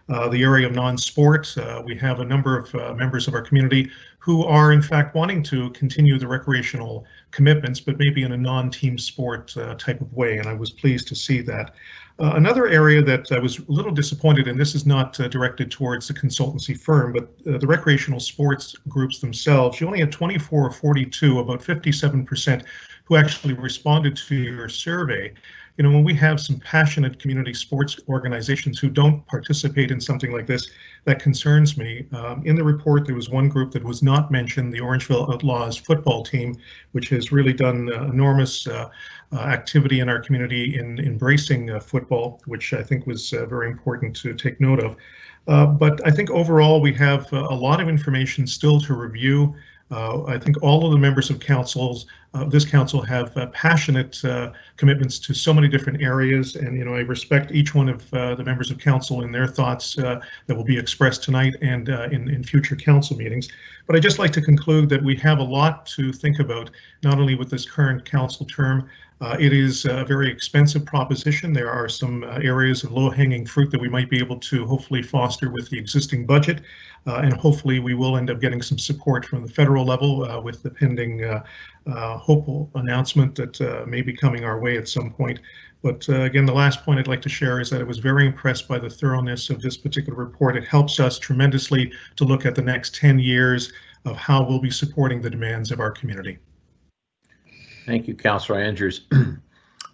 The area of non-sport, we have a number of members of our community who are in fact wanting to continue the recreational commitments, but maybe in a non-team sport type of way, and I was pleased to see that. Another area that I was a little disappointed in, this is not directed towards the consultancy firm, but the recreational sports groups themselves, you only had 24 of 42, about 57%, who actually responded to your survey. You know, when we have some passionate community sports organizations who don't participate in something like this, that concerns me. In the report, there was one group that was not mentioned, the Orangeville Outlaws football team, which has really done enormous activity in our community in embracing football, which I think was very important to take note of. But I think overall we have a lot of information still to review. I think all of the members of this council have passionate commitments to so many different areas, and I respect each one of the members of council and their thoughts that will be expressed tonight and in future council meetings. But I'd just like to conclude that we have a lot to think about, not only with this current council term. It is a very expensive proposition. There are some areas of low-hanging fruit that we might be able to hopefully foster with the existing budget, and hopefully we will end up getting some support from the federal level with the pending hopeful announcement that may be coming our way at some point. But again, the last point I'd like to share is that I was very impressed by the thoroughness of this particular report. It helps us tremendously to look at the next 10 years of how we'll be supporting the demands of our community. Thank you, Councillor Andrews.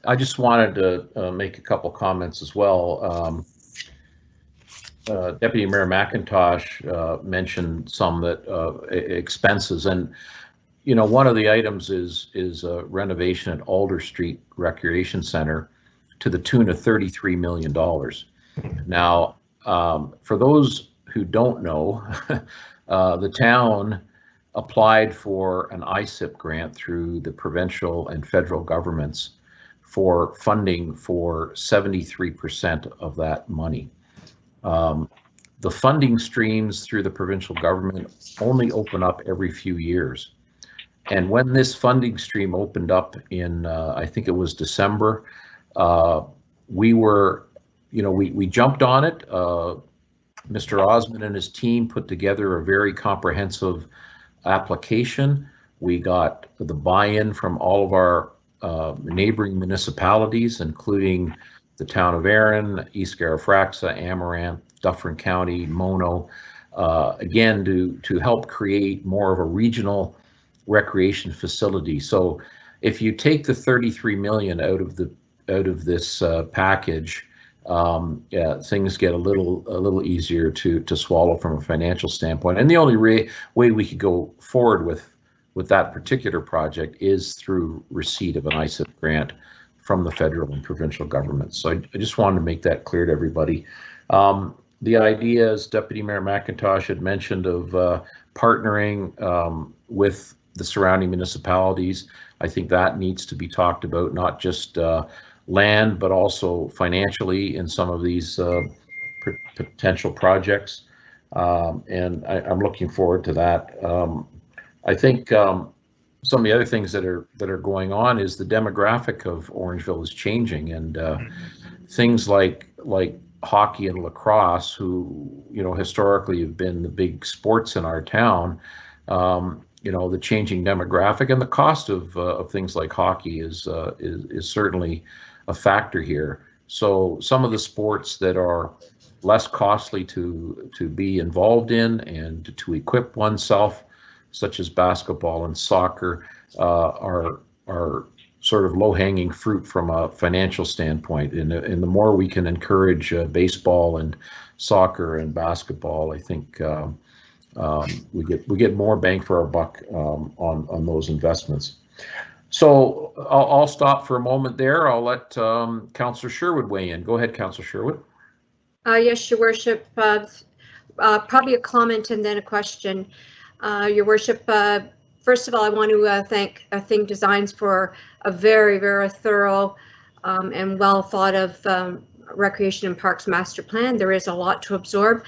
I just wanted to make a couple comments as well. Deputy Mayor McIntosh mentioned some that expenses, and one of the items is renovation at Alder Street Recreation Center to the tune of $33 million. Now, for those who don't know, the town applied for an ISIP grant through the provincial and federal governments for funding for 73% of that money. The funding streams through the provincial government only open up every few years. And when this funding stream opened up in, I think it was December, we jumped on it. Mr. Osmond and his team put together a very comprehensive application. We got the buy-in from all of our neighboring municipalities, including the town of Erin, East Garifraxa, Amaranth, Dufferin County, Mono, again to help create more of a regional recreation facility. So if you take the 33 million out of this package, yeah, things get a little easier to swallow from a financial standpoint. And the only way we could go forward with that particular project is through receipt of an ISIP grant from the federal and provincial government. So I just wanted to make that clear to everybody. The idea, as Deputy Mayor McIntosh had mentioned, of partnering with the surrounding municipalities, I think that needs to be talked about, not just land, but also financially in some of these potential projects. And I'm looking forward to that. I think some of the other things that are going on is the demographic of Orangeville is changing, and things like hockey and lacrosse, who historically have been the big sports in our town. The changing demographic and the cost of things like hockey is certainly a factor here. So some of the sports that are less costly to be involved in and to equip oneself, such as basketball and soccer, are sort of low-hanging fruit from a financial standpoint. And the more we can encourage baseball and soccer and basketball, I think we get more bang for our buck on those investments. So I'll stop for a moment there. I'll let Councillor Sherwood weigh in. Go ahead, Councillor Sherwood. Yes, Your Worship. Probably a comment and then a question. Your Worship, first of all, I want to thank Think Designs for a very, very thorough and well thought of Recreation and Parks Master Plan. There is a lot to absorb.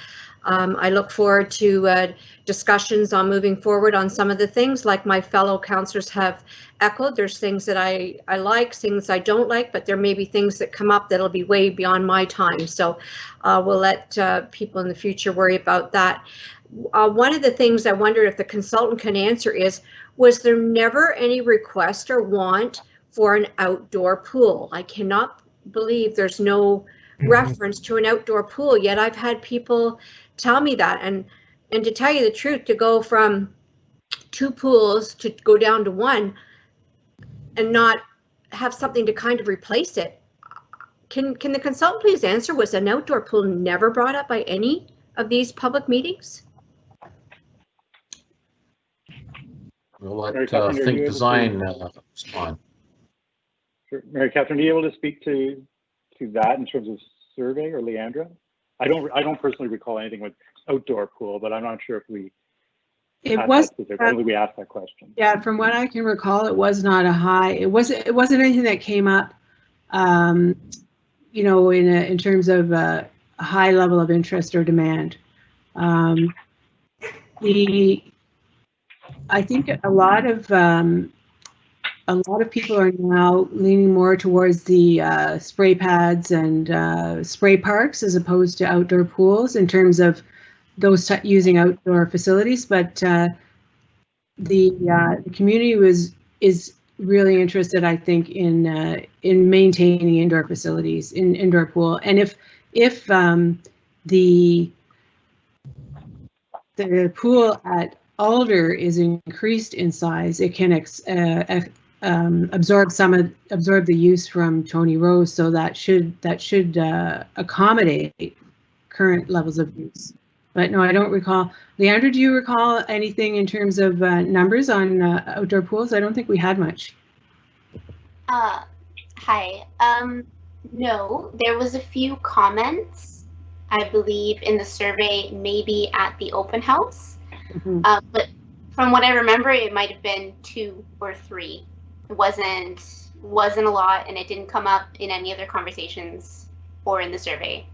I look forward to discussions on moving forward on some of the things, like my fellow councillors have echoed. There's things that I like, things I don't like, but there may be things that come up that'll be way beyond my time. So we'll let people in the future worry about that. One of the things I wondered if the consultant can answer is, was there never any request or want for an outdoor pool? I cannot believe there's no reference to an outdoor pool, yet I've had people tell me that. And to tell you the truth, to go from 2 pools to go down to 1 and not have something to kind of replace it. Can the consultant please answer, was an outdoor pool never brought up by any of these public meetings? We'll let Mary Catherine, are Think you able Design to- respond. Sure. Mary Catherine, are you able to speak to that in terms of survey, or Leandra? I don't personally recall anything with outdoor pool, but I'm not sure if we It asked was, that specific, only we asked that question. yeah, from what I can recall, it was not a high, it wasn't anything that came up, you know, in terms of a high level of interest or demand. I think a lot of people are now leaning more towards the spray pads and spray parks as opposed to outdoor pools in terms of those using outdoor facilities. But the community is really interested, I think, in maintaining indoor facilities, in indoor pool. And if the pool at Alder is increased in size, it can absorb the use from Tony Rose, so that should accommodate current levels of use. But no, I don't recall. Leandra, do you recall anything in terms of numbers on outdoor pools? I don't think we had much. Hi. No, there was a few comments, I believe, in the survey, maybe at the open house. Mm-hmm. But from what I remember, it might have been 2 or 3. It wasn't a lot, and it didn't come up in any other conversations or in the survey.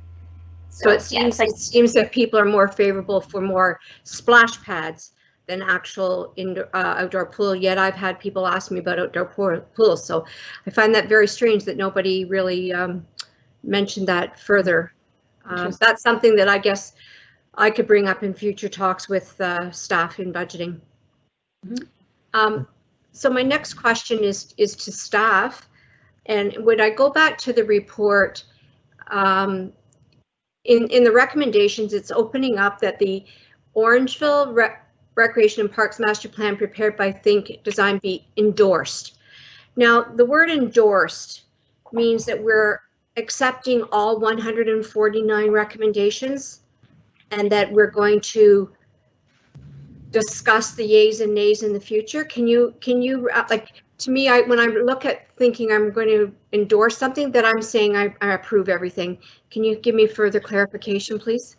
So it seems like, it seems that people are more favorable for more splash pads than actual indoor outdoor pool. Yet I've had people ask me about outdoor pools, so I find that very strange that nobody really mentioned that further. That's something that I guess I could bring up in future talks with staff in budgeting. Mm-hmm. So my next question is to staff, and when I go back to the report, in the recommendations, it's opening up that the Orangeville Recreation and Parks Master Plan prepared by Think Design be endorsed. Now, the word endorsed means that we're accepting all 149 recommendations, and that we're going to discuss the yays and nays in the future. Can you like, to me, when I look at thinking I'm going to endorse something, that I'm saying I approve everything. Can you give me further clarification, please?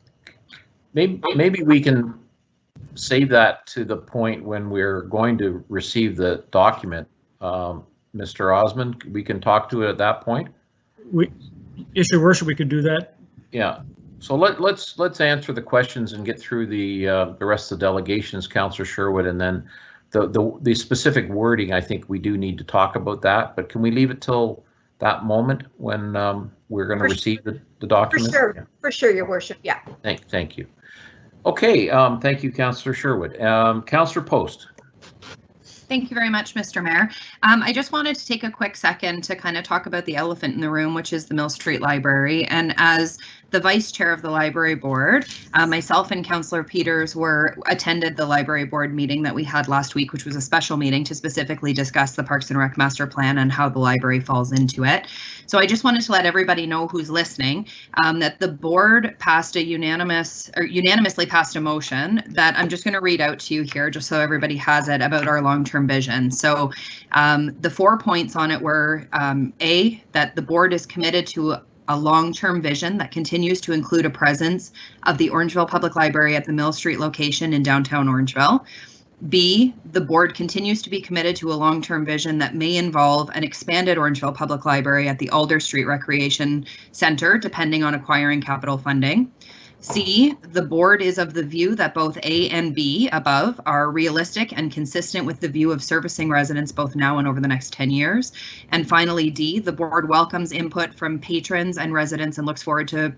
Maybe we can save that to the point when we're going to receive the document. Mr. Osmond, we can talk to it at that point. Yes, Your Worship, we could do that. Yeah. So let's answer the questions and get through the rest of the delegations, Councillor Sherwood, and then the specific wording. I think we do need to talk about that, but can we leave it till that moment when we're going to receive the document? For sure, yeah. For sure, Your Worship. Yeah. Thank you. Okay. Thank you, Councillor Sherwood. Councillor Post. Thank you very much, Mr. Mayor. I just wanted to take a quick second to kind of talk about the elephant in the room, which is the Mill Street Library. And as the vice chair of the library board, myself and Councillor Peters attended the library board meeting that we had last week, which was a special meeting to specifically discuss the Parks and Rec Master Plan and how the library falls into it. So I just wanted to let everybody know who's listening that the board passed unanimously passed a motion that I'm just going to read out to you here, just so everybody has it, about our long-term vision. So the 4 points on it were A, that the board is committed to a long-term vision that continues to include a presence of the Orangeville Public Library at the Mill Street location in downtown Orangeville. B, the board continues to be committed to a long-term vision that may involve an expanded Orangeville Public Library at the Alder Street Recreation Center, depending on acquiring capital funding. C, the board is of the view that both A and B above are realistic and consistent with the view of servicing residents both now and over the next 10 years. And finally, D, the board welcomes input from patrons and residents and looks forward to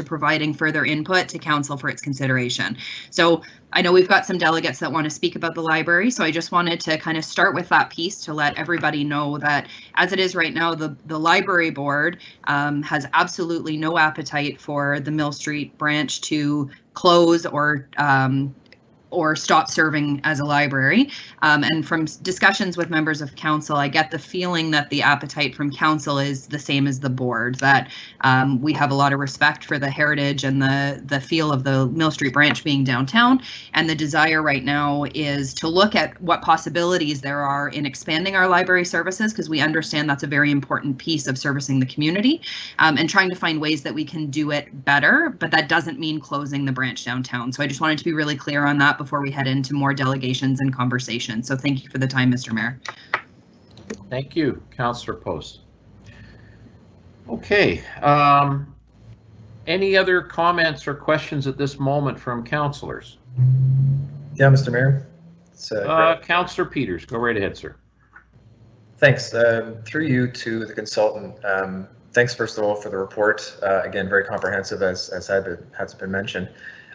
providing further input to council for its consideration. So I know we've got some delegates that want to speak about the library, so I just wanted to kind of start with that piece to let everybody know that as it is right now, the library board has absolutely no appetite for the Mill Street branch to close or stop serving as a library. And from discussions with members of council, I get the feeling that the appetite from council is the same as the board, that we have a lot of respect for the heritage and the feel of the Mill Street branch being downtown. And the desire right now is to look at what possibilities there are in expanding our library services, because we understand that's a very important piece of servicing the community, and trying to find ways that we can do it better, but that doesn't mean closing the branch downtown. So I just wanted to be really clear on that before we head into more delegations and conversations. So thank you for the time, Mr. Mayor. Thank you, Councillor Post. Okay, any other comments or questions at this moment from councillors? Yeah, Mr. Mayor. Councillor Peters, go right ahead, sir. Thanks. Through you to the consultant. Thanks, first of all, for the report. Again, very comprehensive, as has been mentioned.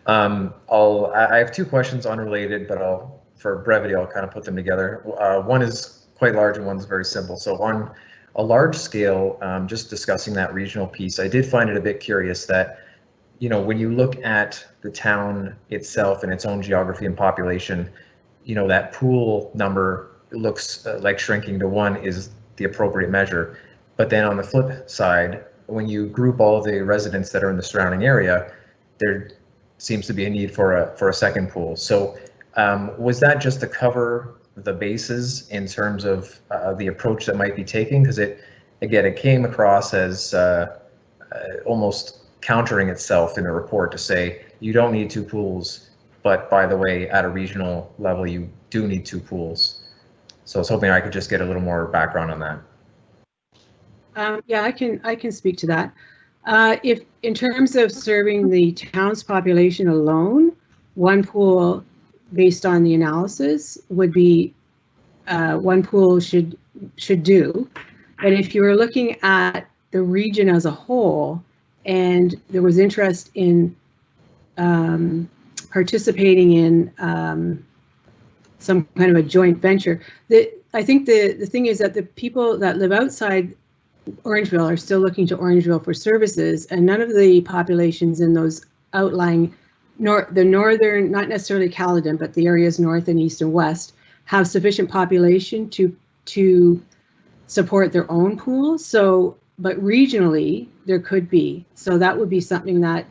I have two questions unrelated, but for brevity, I'll kind of put them together. One is quite large and one's very simple. So on a large scale, just discussing that regional piece, I did find it a bit curious that, you know, when you look at the town itself and its own geography and population, you know, that pool number looks like shrinking to 1 is the appropriate measure. But then on the flip side, when you group all the residents that are in the surrounding area, there seems to be a need for a second pool. So was that just to cover the bases in terms of the approach that might be taken? Because it came across as almost countering itself in the report to say you don't need 2 pools, but by the way, at a regional level, you do need 2 pools. So I was hoping I could just get a little more background on that. Yeah, I can speak to that. If in terms of serving the town's population alone, 1 pool based on the analysis would be 1 pool should do. But if you were looking at the region as a whole and there was interest in participating in some kind of a joint venture, I think the thing is that the people that live outside Orangeville are still looking to Orangeville for services, and none of the populations in those outlying the northern, not necessarily Caledon, but the areas north and east and west have sufficient population to support their own pools. So, but regionally there could be. So that would be something that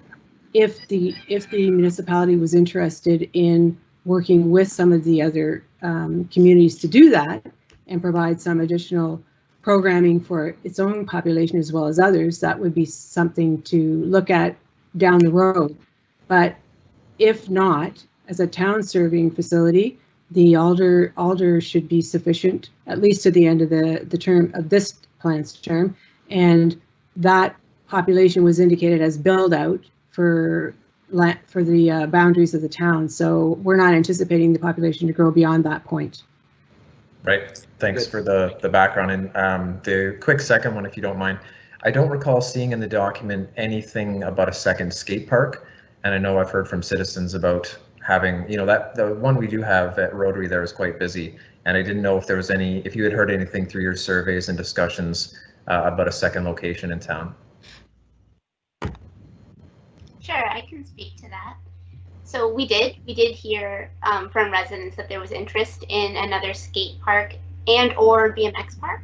if the municipality was interested in working with some of the other communities to do that and provide some additional programming for its own population as well as others, that would be something to look at down the road. But if not, as a town serving facility, the alder should be sufficient, at least to the end of the term of this plan's term, and that population was indicated as build out for the boundaries of the town. So we're not anticipating the population to grow beyond that point. Right. Thanks for the background. And the quick second one, if you don't mind. I don't recall seeing in the document anything about a second skate park. And I know I've heard from citizens about having, you know, that the one we do have at Rotary there is quite busy. And I didn't know if there was if you had heard anything through your surveys and discussions about a second location in town. Sure, I can speak to that. So we did hear from residents that there was interest in another skate park and or BMX park.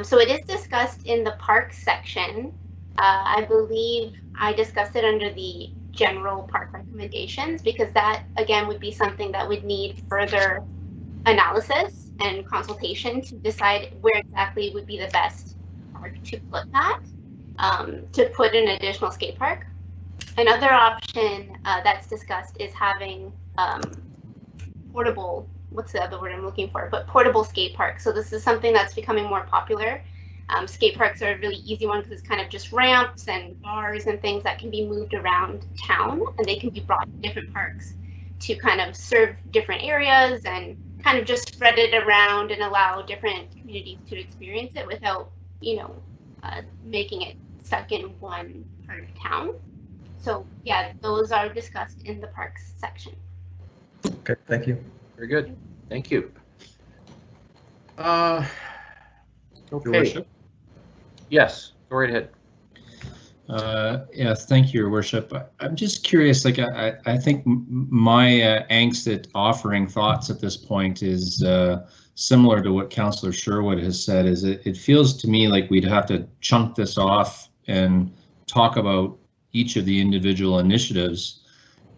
So it is discussed in the park section. I believe I discussed it under the general park recommendations, because that again would be something that would need further analysis and consultation to decide where exactly would be the best park to put that, to put an additional skate park. Another option that's discussed is having portable, what's the other word I'm looking for, but portable skate park. So this is something that's becoming more popular Skate parks are a really easy one because it's kind of just ramps and bars and things that can be moved around town, and they can be brought to different parks to kind of serve different areas and kind of just spread it around and allow different communities to experience it without, making it stuck in one part of town. So yeah, those are discussed in the parks section. Okay, thank you. Very good. Thank you. Your Okay. worship. Yes, go right ahead. Yeah, thank you, Your Worship. I'm just curious, like, I think my angst at offering thoughts at this point is similar to what Councillor Sherwood has said, is it feels to me like we'd have to chunk this off and talk about each of the individual initiatives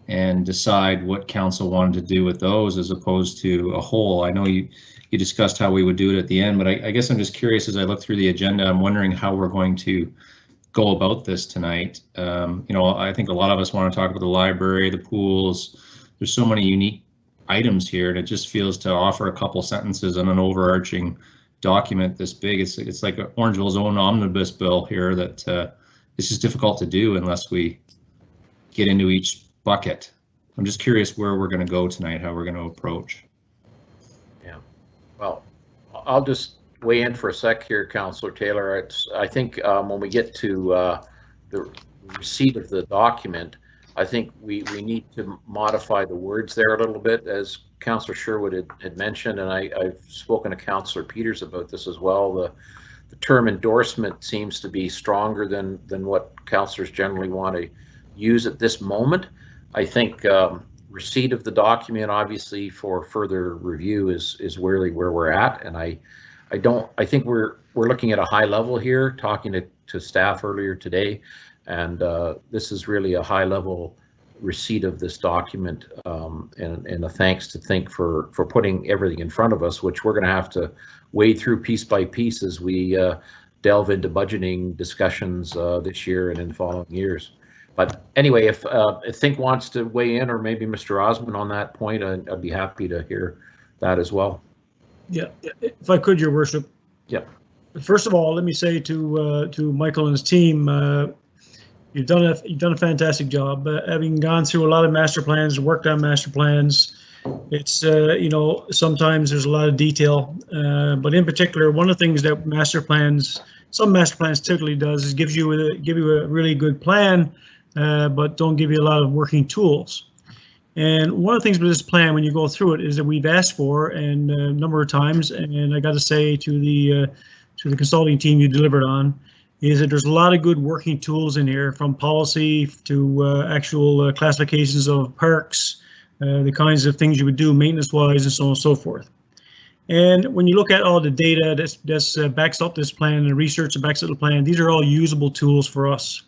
and decide what council wanted to do with those as opposed to a whole. I know you discussed how we would do it at the end, but I guess I'm just curious as I look through the agenda, I'm wondering how we're going to go about this tonight. I think a lot of us want to talk about the library, the pools. There's so many unique items here, and it just feels to offer a couple sentences on an overarching document this big. It's like Orangeville's own omnibus bill here that it's just difficult to do unless we get into each bucket. I'm just curious where we're going to go tonight, how we're going to approach. Yeah, well, I'll just weigh in for a sec here, Councillor Taylor. I think when we get to the receipt of the document, I think we need to modify the words there a little bit, as Councillor Sherwood had mentioned, and I've spoken to Councillor Peters about this as well. The term endorsement seems to be stronger than what councillors generally want to use at this moment. I think receipt of the document, obviously, for further review is really where we're at, and I think we're looking at a high level here, talking to staff earlier today, and this is really a high level receipt of this document, and a thanks to Think for putting everything in front of us, which we're going to have to wade through piece by piece as we delve into budgeting discussions this year and in following years. But anyway, if Think wants to weigh in, or maybe Mr. Osmond on that point, I'd be happy to hear that as well. Yeah, if I could, Your Worship. Yeah. First of all, let me say to Michael and his team, you've done a fantastic job. Having gone through a lot of master plans, worked on master plans, it's sometimes there's a lot of detail, but in particular, one of the things that some master plans typically does is give you a really good plan, but don't give you a lot of working tools. And one of the things with this plan, when you go through it, is that we've asked for, and a number of times, and I got to say to the consulting team you delivered on, is that there's a lot of good working tools in here, from policy to actual classifications of parks, the kinds of things you would do maintenance-wise, and so on and so forth. And when you look at all the data that's backs up this plan, and the research that backs up the plan, these are all usable tools for us.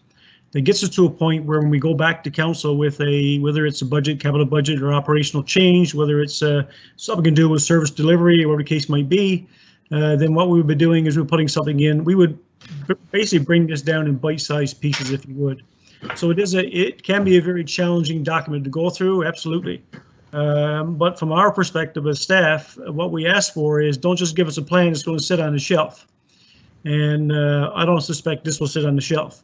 That gets us to a point where when we go back to council with whether it's a budget, capital budget, or operational change, whether it's something we can do with service delivery, or whatever the case might be, then what we would be doing is we're putting something in. We would basically bring this down in bite-sized pieces, if you would. So it can be a very challenging document to go through, absolutely. But from our perspective as staff, what we ask for is don't just give us a plan that's going to sit on the shelf. And I don't suspect this will sit on the shelf.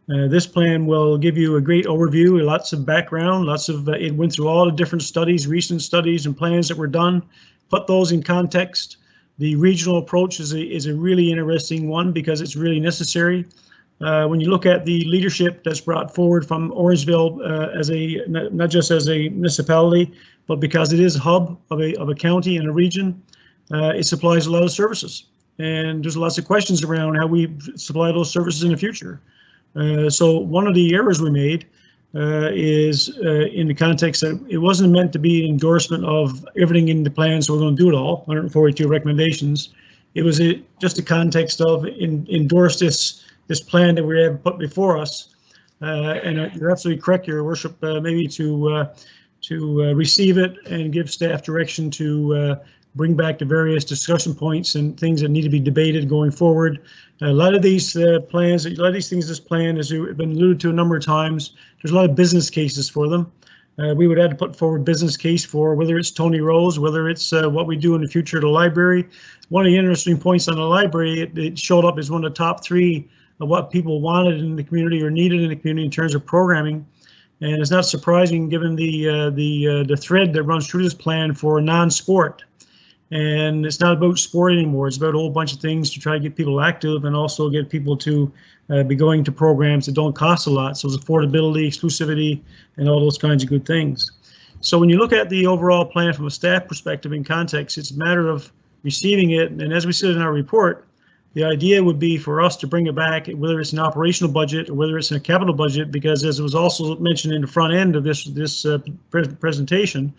This plan will give you a great overview, lots of background, it went through all the different studies, recent studies and plans that were done, put those in context. The regional approach is a really interesting one because it's really necessary. When you look at the leadership that's brought forward from Orangeville not just as a municipality, but because it is a hub of a county and a region, it supplies a lot of services. And there's lots of questions around how we supply those services in the future. So one of the errors we made is in the context that it wasn't meant to be an endorsement of everything in the plan, so we're going to do it all, 142 recommendations. It was just a context of endorse this plan that we have put before us. And you're absolutely correct, Your Worship, maybe to receive it and give staff direction to bring back the various discussion points and things that need to be debated going forward. A lot of these things, this plan, as you've been alluded to a number of times, there's a lot of business cases for them. We would have to put forward business case for whether it's Tony Rose, whether it's what we do in the future of the library. One of the interesting points on the library, it showed up as one of the top 3 of what people wanted in the community or needed in the community in terms of programming. And it's not surprising given the thread that runs through this plan for non-sport. And it's not about sport anymore. It's about a whole bunch of things to try to get people active and also get people to be going to programs that don't cost a lot. So it's affordability, exclusivity, and all those kinds of good things. So when you look at the overall plan from a staff perspective in context, it's a matter of receiving it. And as we said in our report, the idea would be for us to bring it back, whether it's an operational budget or whether it's in a capital budget, because as it was also mentioned in the front end of this presentation,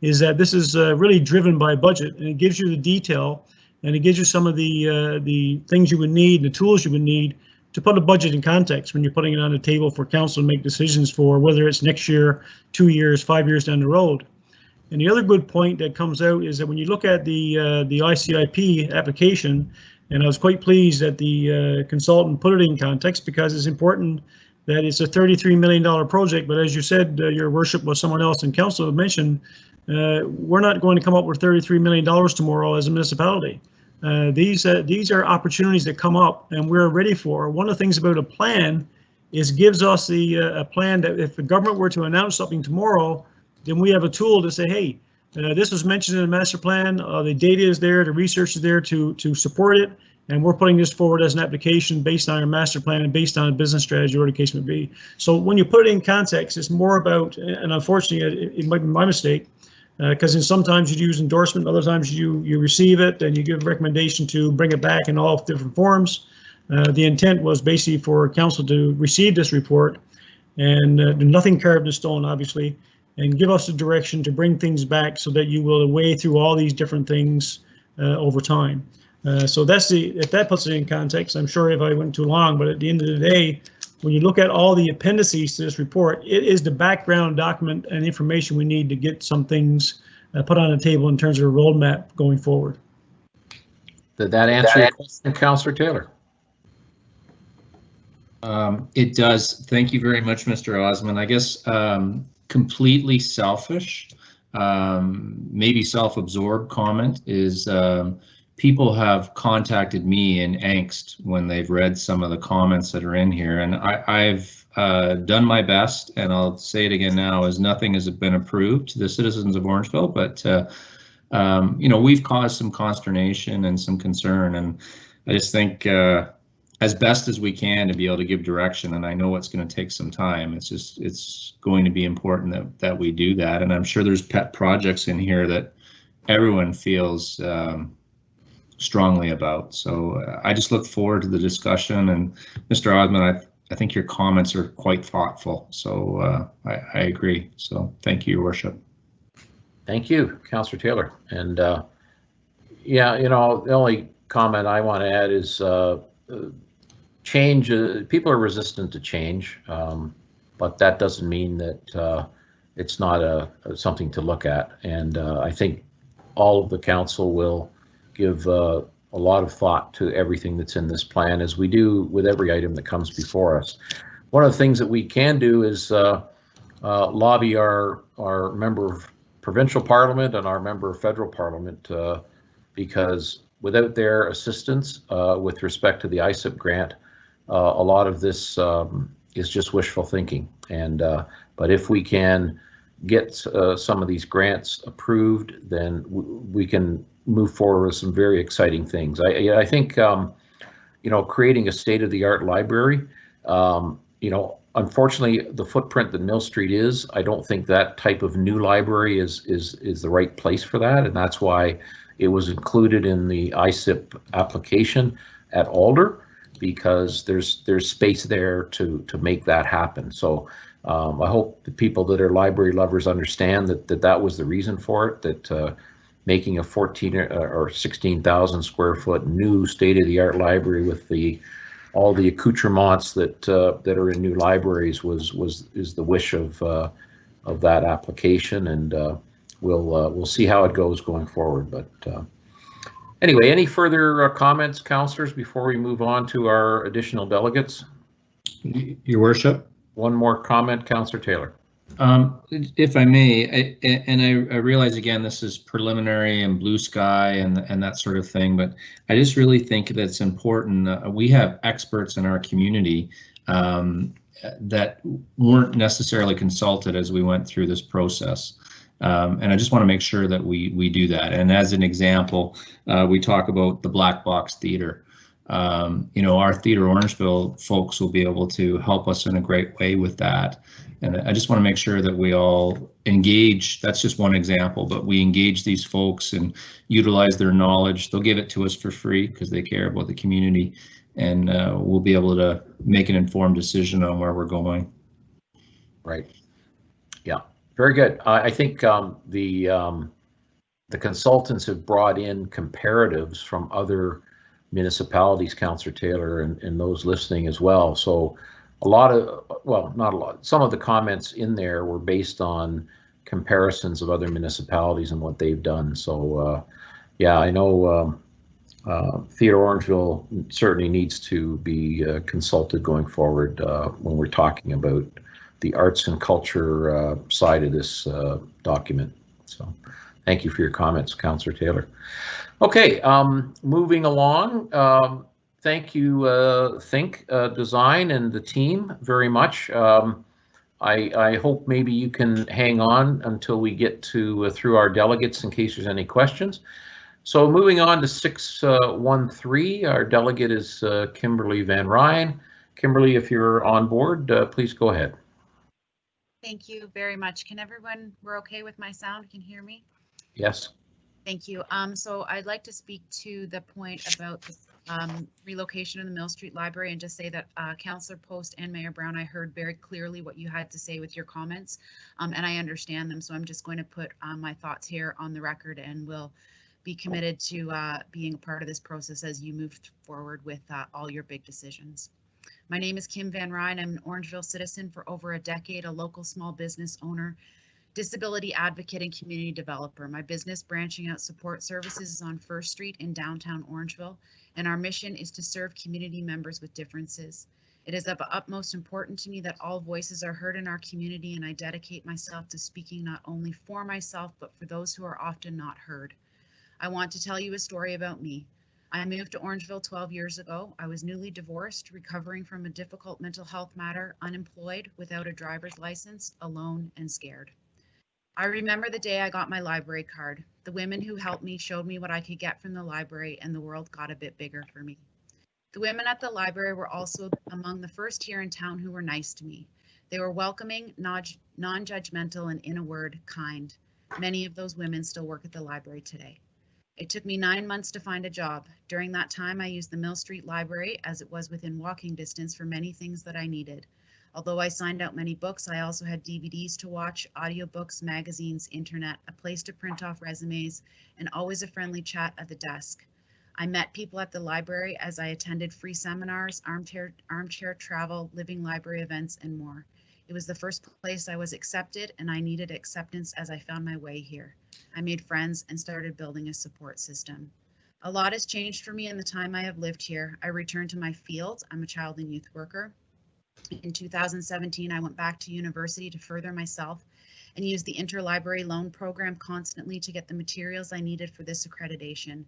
is that this is really driven by budget, and it gives you the detail, and it gives you some of the things you would need, the tools you would need to put a budget in context when you're putting it on the table for council to make decisions for whether it's next year, 2 years, 5 years down the road. And the other good point that comes out is that when you look at the ICIP application, and I was quite pleased that the consultant put it in context, because it's important that it's a $33 million project, but as you said, your worship, was someone else in council mentioned, we're not going to come up with $33 million tomorrow as a municipality. These are opportunities that come up and we're ready for. One of the things about a plan is gives us a plan that if the government were to announce something tomorrow, then we have a tool to say, hey, this was mentioned in the master plan, the data is there, the research is there to support it, and we're putting this forward as an application based on our master plan and based on a business strategy, or the case may be. So when you put it in context, it's more about, and unfortunately it might be my mistake, because sometimes you use endorsement, other times you receive it and you give a recommendation to bring it back in all different forms. The intent was basically for council to receive this report and nothing carved in stone, obviously, and give us the direction to bring things back so that you will weigh through all these different things over time. So that's if that puts it in context. I'm sure if I went too long, but at the end of the day, when you look at all the appendices to this report, it is the background document and information we need to get some things put on the table in terms of a roadmap going forward. Did that answer your question, Councillor Taylor? It does. Thank you very much, Mr. Osmond. I guess completely selfish, maybe self-absorbed comment is people have contacted me in angst when they've read some of the comments that are in here, and I've done my best, and I'll say it again now, as nothing has been approved to the citizens of Orangeville, but you know, we've caused some consternation and some concern, and I just think as best as we can to be able to give direction, and I know it's going to take some time. It's going to be important that we do that, and I'm sure there's pet projects in here that everyone feels strongly about. So I just look forward to the discussion, and Mr. Osmond, I think your comments are quite thoughtful, so I agree. So thank you, Your Worship. Thank you, Councillor Taylor. And yeah, you know, the only comment I want to add is change. People are resistant to change, but that doesn't mean that it's not something to look at. And I think all of the council will give a lot of thought to everything that's in this plan, as we do with every item that comes before us. One of the things that we can do is lobby our member of provincial parliament and our member of federal parliament, because without their assistance with respect to the ICIP grant, a lot of this is just wishful thinking. And but if we can get some of these grants approved, then we can move forward with some very exciting things. I think you know, creating a state-of-the-art library, you know, unfortunately the footprint that Mill Street is, I don't think that type of new library is the right place for that, and that's why it was included in the ICIP application at Alder, because there's space there to make that happen. So I hope the people that are library lovers understand that was the reason for it, that making a 14 or 16,000 square foot new state-of-the-art library with all the accoutrements that are in new libraries is the wish of that application, and we'll see how it goes going forward. But anyway, any further comments, councillors, before we move on to our additional delegates? Your Worship. One more comment, Councillor Taylor. If I may, I realize again this is preliminary and blue sky and that sort of thing, but I just really think that it's important. We have experts in our community that weren't necessarily consulted as we went through this process. And I just want to make sure that we do that. And as an example, we talk about the black box theater. You know, our Theater Orangeville folks will be able to help us in a great way with that. And I just want to make sure that we all engage. That's just one example, but we engage these folks and utilize their knowledge. They'll give it to us for free because they care about the community, and we'll be able to make an informed decision on where we're going. Right. Yeah, very good. I think the consultants have brought in comparatives from other municipalities, Councillor Taylor, and those listening as well. So a lot of, well, not a lot, some of the comments in there were based on comparisons of other municipalities and what they've done. So yeah, I know Theater Orangeville certainly needs to be consulted going forward when we're talking about the arts and culture side of this document. So thank you for your comments, Councillor Taylor. Okay, moving along. Thank you, Think Design and the team very much. I hope maybe you can hang on until we get to through our delegates in case there's any questions. So moving on to 613, our delegate is Kimberly Van Ryn. Kimberly, if you're on board, please go ahead. Thank you very much. Can everyone, we're okay with my sound? Can you hear me? Yes. Thank you. So I'd like to speak to the point about the relocation of the Mill Street Library and just say that Councillor Post and Mayor Brown, I heard very clearly what you had to say with your comments, and I understand them. So I'm just going to put my thoughts here on the record, and will be committed to being a part of this process as you move forward with all your big decisions. My name is Kim Van Ryn. I'm an Orangeville citizen for over a decade, a local small business owner, disability advocate, and community developer. My business, Branching Out Support Services, is on First Street in downtown Orangeville, and our mission is to serve community members with differences. It is of utmost importance to me that all voices are heard in our community, and I dedicate myself to speaking not only for myself, but for those who are often not heard. I want to tell you a story about me. I moved to Orangeville 12 years ago. I was newly divorced, recovering from a difficult mental health matter, unemployed, without a driver's license, alone, and scared. I remember the day I got my library card. The women who helped me showed me what I could get from the library, and the world got a bit bigger for me. The women at the library were also among the first here in town who were nice to me. They were welcoming, non-judgmental, and in a word, kind. Many of those women still work at the library today. It took me 9 months to find a job. During that time, I used the Mill Street Library as it was within walking distance for many things that I needed. Although I signed out many books, I also had DVDs to watch, audiobooks, magazines, internet, a place to print off resumes, and always a friendly chat at the desk. I met people at the library as I attended free seminars, armchair travel, living library events, and more. It was the first place I was accepted, and I needed acceptance as I found my way here. I made friends and started building a support system. A lot has changed for me in the time I have lived here. I returned to my field. I'm a child and youth worker. In 2017, I went back to university to further myself and used the interlibrary loan program constantly to get the materials I needed for this accreditation.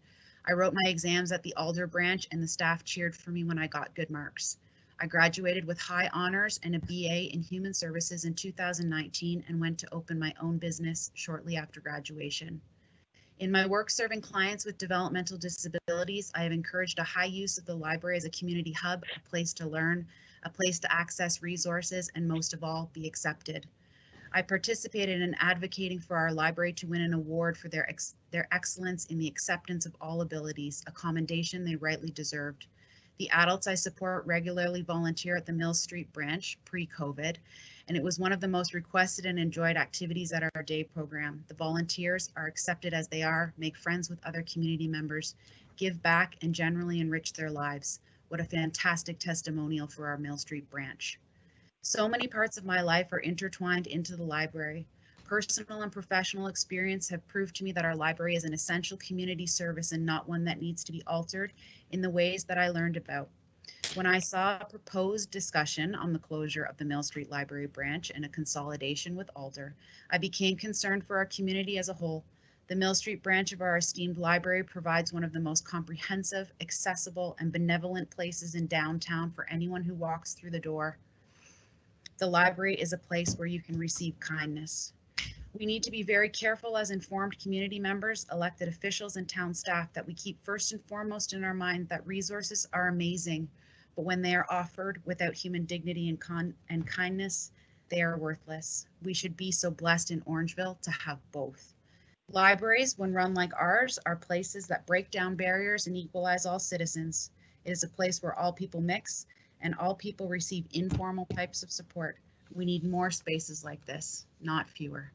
I wrote my exams at the Alder branch, and the staff cheered for me when I got good marks. I graduated with high honors and a BA in Human Services in 2019 and went to open my own business shortly after graduation. In my work serving clients with developmental disabilities, I have encouraged a high use of the library as a community hub, a place to learn, a place to access resources, and most of all, be accepted. I participated in advocating for our library to win an award for their excellence in the acceptance of all abilities, a commendation they rightly deserved. The adults I support regularly volunteer at the Mill Street branch pre-COVID, and it was one of the most requested and enjoyed activities at our day program. The volunteers are accepted as they are, make friends with other community members, give back, and generally enrich their lives. What a fantastic testimonial for our Mill Street branch. So many parts of my life are intertwined into the library. Personal and professional experience have proved to me that our library is an essential community service and not one that needs to be altered in the ways that I learned about. When I saw a proposed discussion on the closure of the Mill Street Library branch and a consolidation with Alder, I became concerned for our community as a whole. The Mill Street branch of our esteemed library provides one of the most comprehensive, accessible, and benevolent places in downtown for anyone who walks through the door. The library is a place where you can receive kindness. We need to be very careful as informed community members, elected officials, and town staff that we keep first and foremost in our mind that resources are amazing, but when they are offered without human dignity and kindness, they are worthless. We should be so blessed in Orangeville to have both. Libraries, when run like ours, are places that break down barriers and equalize all citizens. It is a place where all people mix and all people receive informal types of support. We need more spaces like this, not fewer.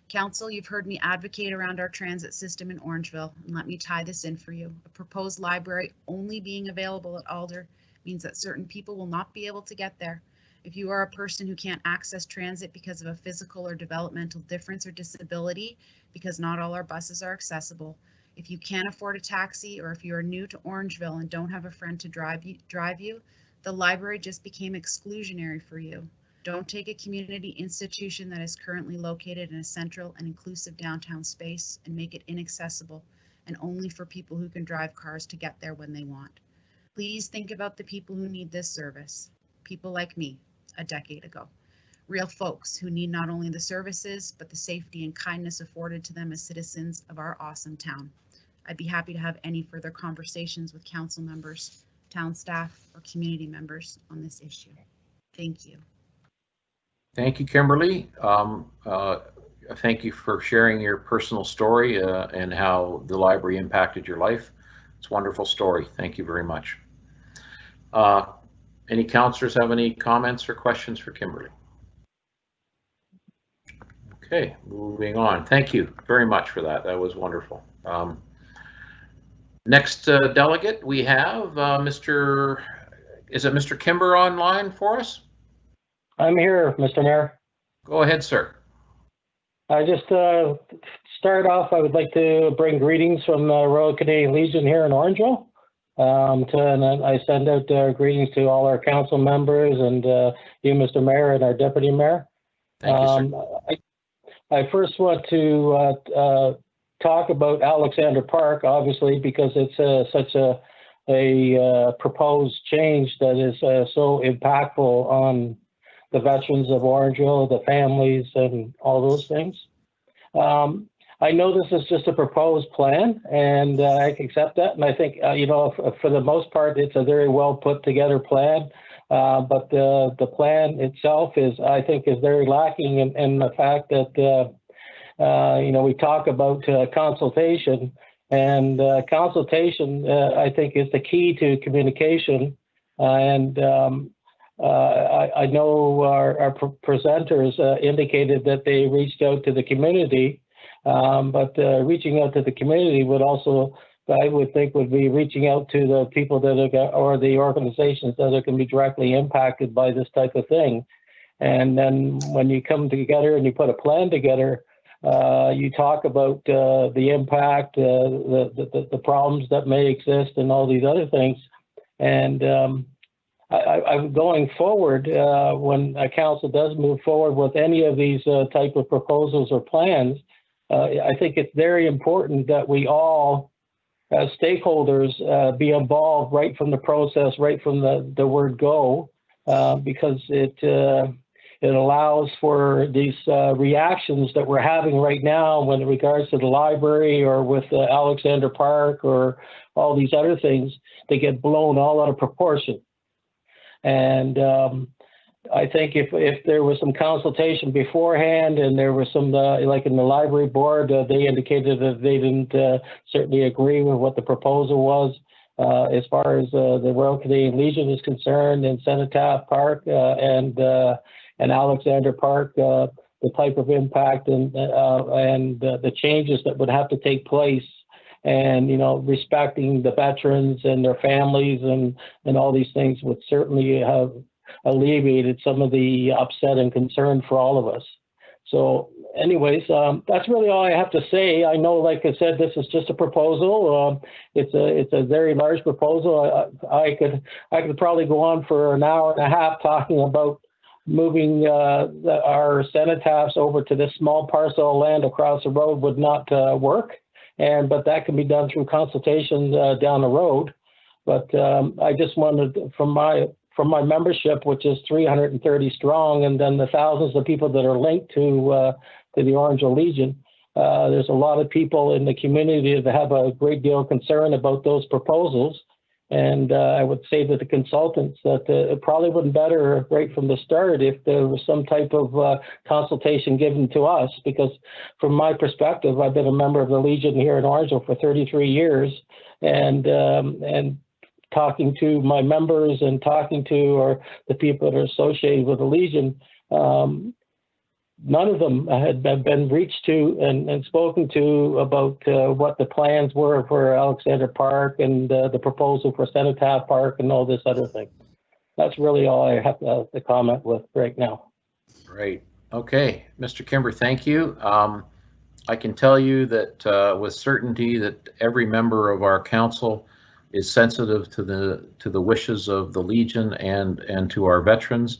Council, you've heard me advocate around our transit system in Orangeville, and let me tie this in for you. A proposed library only being available at Alder means that certain people will not be able to get there. If you are a person who can't access transit because of a physical or developmental difference or disability, because not all our buses are accessible, if you can't afford a taxi, or if you are new to Orangeville and don't have a friend to drive you, the library just became exclusionary for you. Don't take a community institution that is currently located in a central and inclusive downtown space and make it inaccessible and only for people who can drive cars to get there when they want. Please think about the people who need this service. People like me, a decade ago. Real folks who need not only the services, but the safety and kindness afforded to them as citizens of our awesome town. I'd be happy to have any further conversations with council members, town staff, or community members on this issue. Thank you. Thank you, Kimberly. Thank you for sharing your personal story and how the library impacted your life. It's a wonderful story. Thank you very much. Any councillors have any comments or questions for Kimberly? Okay, moving on. Thank you very much for that. That was wonderful. Next delegate, we have Mr. Is it Mr. Kimber online for us? I'm here, Mr. Mayor. Go ahead, sir. I just start off, I would like to bring greetings from the Royal Canadian Legion here in Orangeville. And I send out greetings to all our council members and you, Mr. Mayor, and our deputy mayor. Thank you, sir. I first want to talk about Alexander Park, obviously, because it's such a proposed change that is so impactful on the veterans of Orangeville, the families, and all those things. I know this is just a proposed plan, and I accept that. And I think, you know, for the most part, it's a very well put together plan. But the plan itself is, I think, is very lacking in the fact that, you know, we talk about consultation, and consultation, I think, is the key to communication. I know our presenters indicated that they reached out to the community, but reaching out to the community would also, I would think, would be reaching out to the people that are, or the organizations that are going to be directly impacted by this type of thing. And then when you come together and you put a plan together, you talk about the impact, the problems that may exist, and all these other things. And I'm going forward, when a council does move forward with any of these type of proposals or plans, I think it's very important that we all, as stakeholders, be involved right from the process, right from the word go, because it allows for these reactions that we're having right now when it regards to the library or with Alexander Park or all these other things, they get blown all out of proportion. And I think if there was some consultation beforehand, and there was some, like in the library board, they indicated that they didn't certainly agree with what the proposal was as far as the Royal Canadian Legion is concerned, and Cenotaph Park and Alexander Park, the type of impact and the changes that would have to take place. And, you know, respecting the veterans and their families and all these things would certainly have alleviated some of the upset and concern for all of us. So anyways, that's really all I have to say. I know, like I said, this is just a proposal. It's a very large proposal. I could probably go on for an hour and a half talking about moving our cenotaphs over to this small parcel of land across the road would not work, but that can be done through consultation down the road. But I just wanted, from my membership, which is 330 strong, and then the thousands of people that are linked to the Orangeville Legion, there's a lot of people in the community that have a great deal of concern about those proposals. And I would say to the consultants that it probably would be better right from the start if there was some type of consultation given to us, because from my perspective, I've been a member of the Legion here in Orangeville for 33 years, and talking to my members and talking to the people that are associated with the Legion, none of them had been reached to and spoken to about what the plans were for Alexander Park and the proposal for Cenotaph Park and all this other thing. That's really all I have to comment with right now. Great. Okay, Mr. Kimber, thank you. I can tell you that with certainty that every member of our council is sensitive to the wishes of the Legion and to our veterans,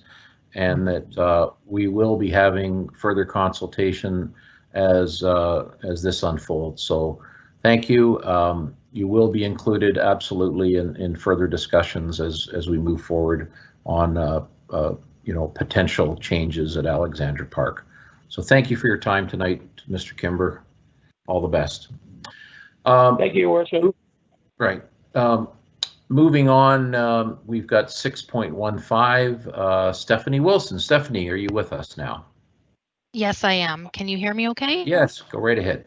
and that we will be having further consultation as this unfolds. So thank you. You will be included absolutely in further discussions as we move forward on potential changes at Alexander Park. So thank you for your time tonight, Mr. Kimber. All the best. Thank you, Your Worship. Right. Moving on, we've got 6.15, Stephanie Wilson. Stephanie, are you with us now? Yes, I am. Can you hear me okay? Yes, go right ahead.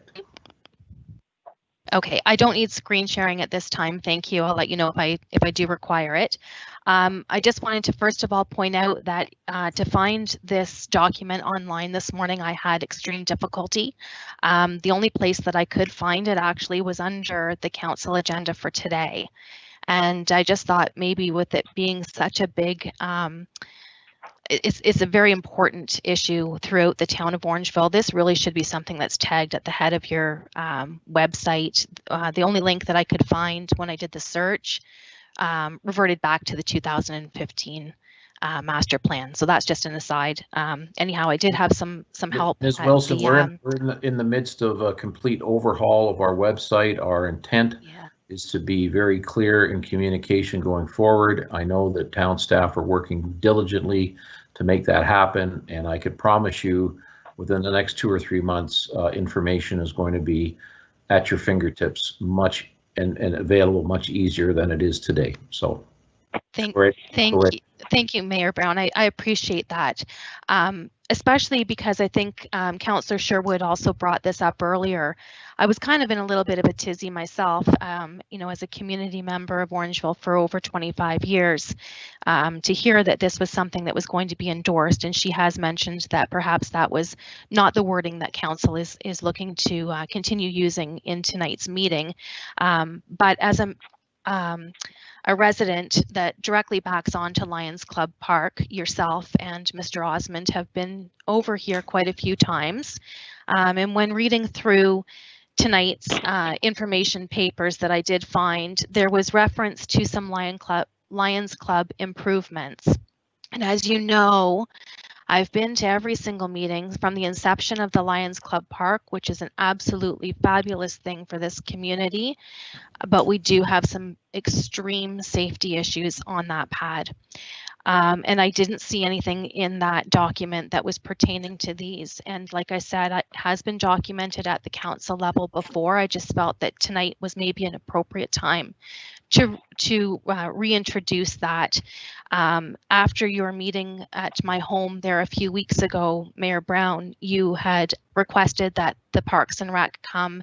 Okay, I don't need screen sharing at this time. Thank you. I'll let you know if I do require it. I just wanted to first of all point out that to find this document online this morning, I had extreme difficulty. The only place that I could find it actually was under the council agenda for today. And I just thought maybe with it being such a big, it's a very important issue throughout the town of Orangeville. This really should be something that's tagged at the head of your website. The only link that I could find when I did the search reverted back to the 2015 master plan. So that's just an aside. Anyhow, I did have some help. Ms. Wilson, we're in the midst of a complete overhaul of our website. Our intent is to be very clear in communication going forward. I know that town staff are working diligently to make that happen, and I could promise you within the next 2 or 3 months, information is going to be at your fingertips and available much easier than it is today. So thank you, Mayor Brown. I appreciate that, especially because I think Councillor Sherwood also brought this up earlier. I was kind of in a little bit of a tizzy myself, as a community member of Orangeville for over 25 years, to hear that this was something that was going to be endorsed. And she has mentioned that perhaps that was not the wording that council is looking to continue using in tonight's meeting. But as a resident that directly backs onto Lions Club Park, yourself and Mr. Osmond have been over here quite a few times. And when reading through tonight's information papers that I did find, there was reference to some Lions Club improvements. And as you know, I've been to every single meeting from the inception of the Lions Club Park, which is an absolutely fabulous thing for this community, but we do have some extreme safety issues on that pad. And I didn't see anything in that document that was pertaining to these. And like I said, it has been documented at the council level before. I just felt that tonight was maybe an appropriate time to reintroduce that. After your meeting at my home there a few weeks ago, Mayor Brown, you had requested that the Parks and Rec come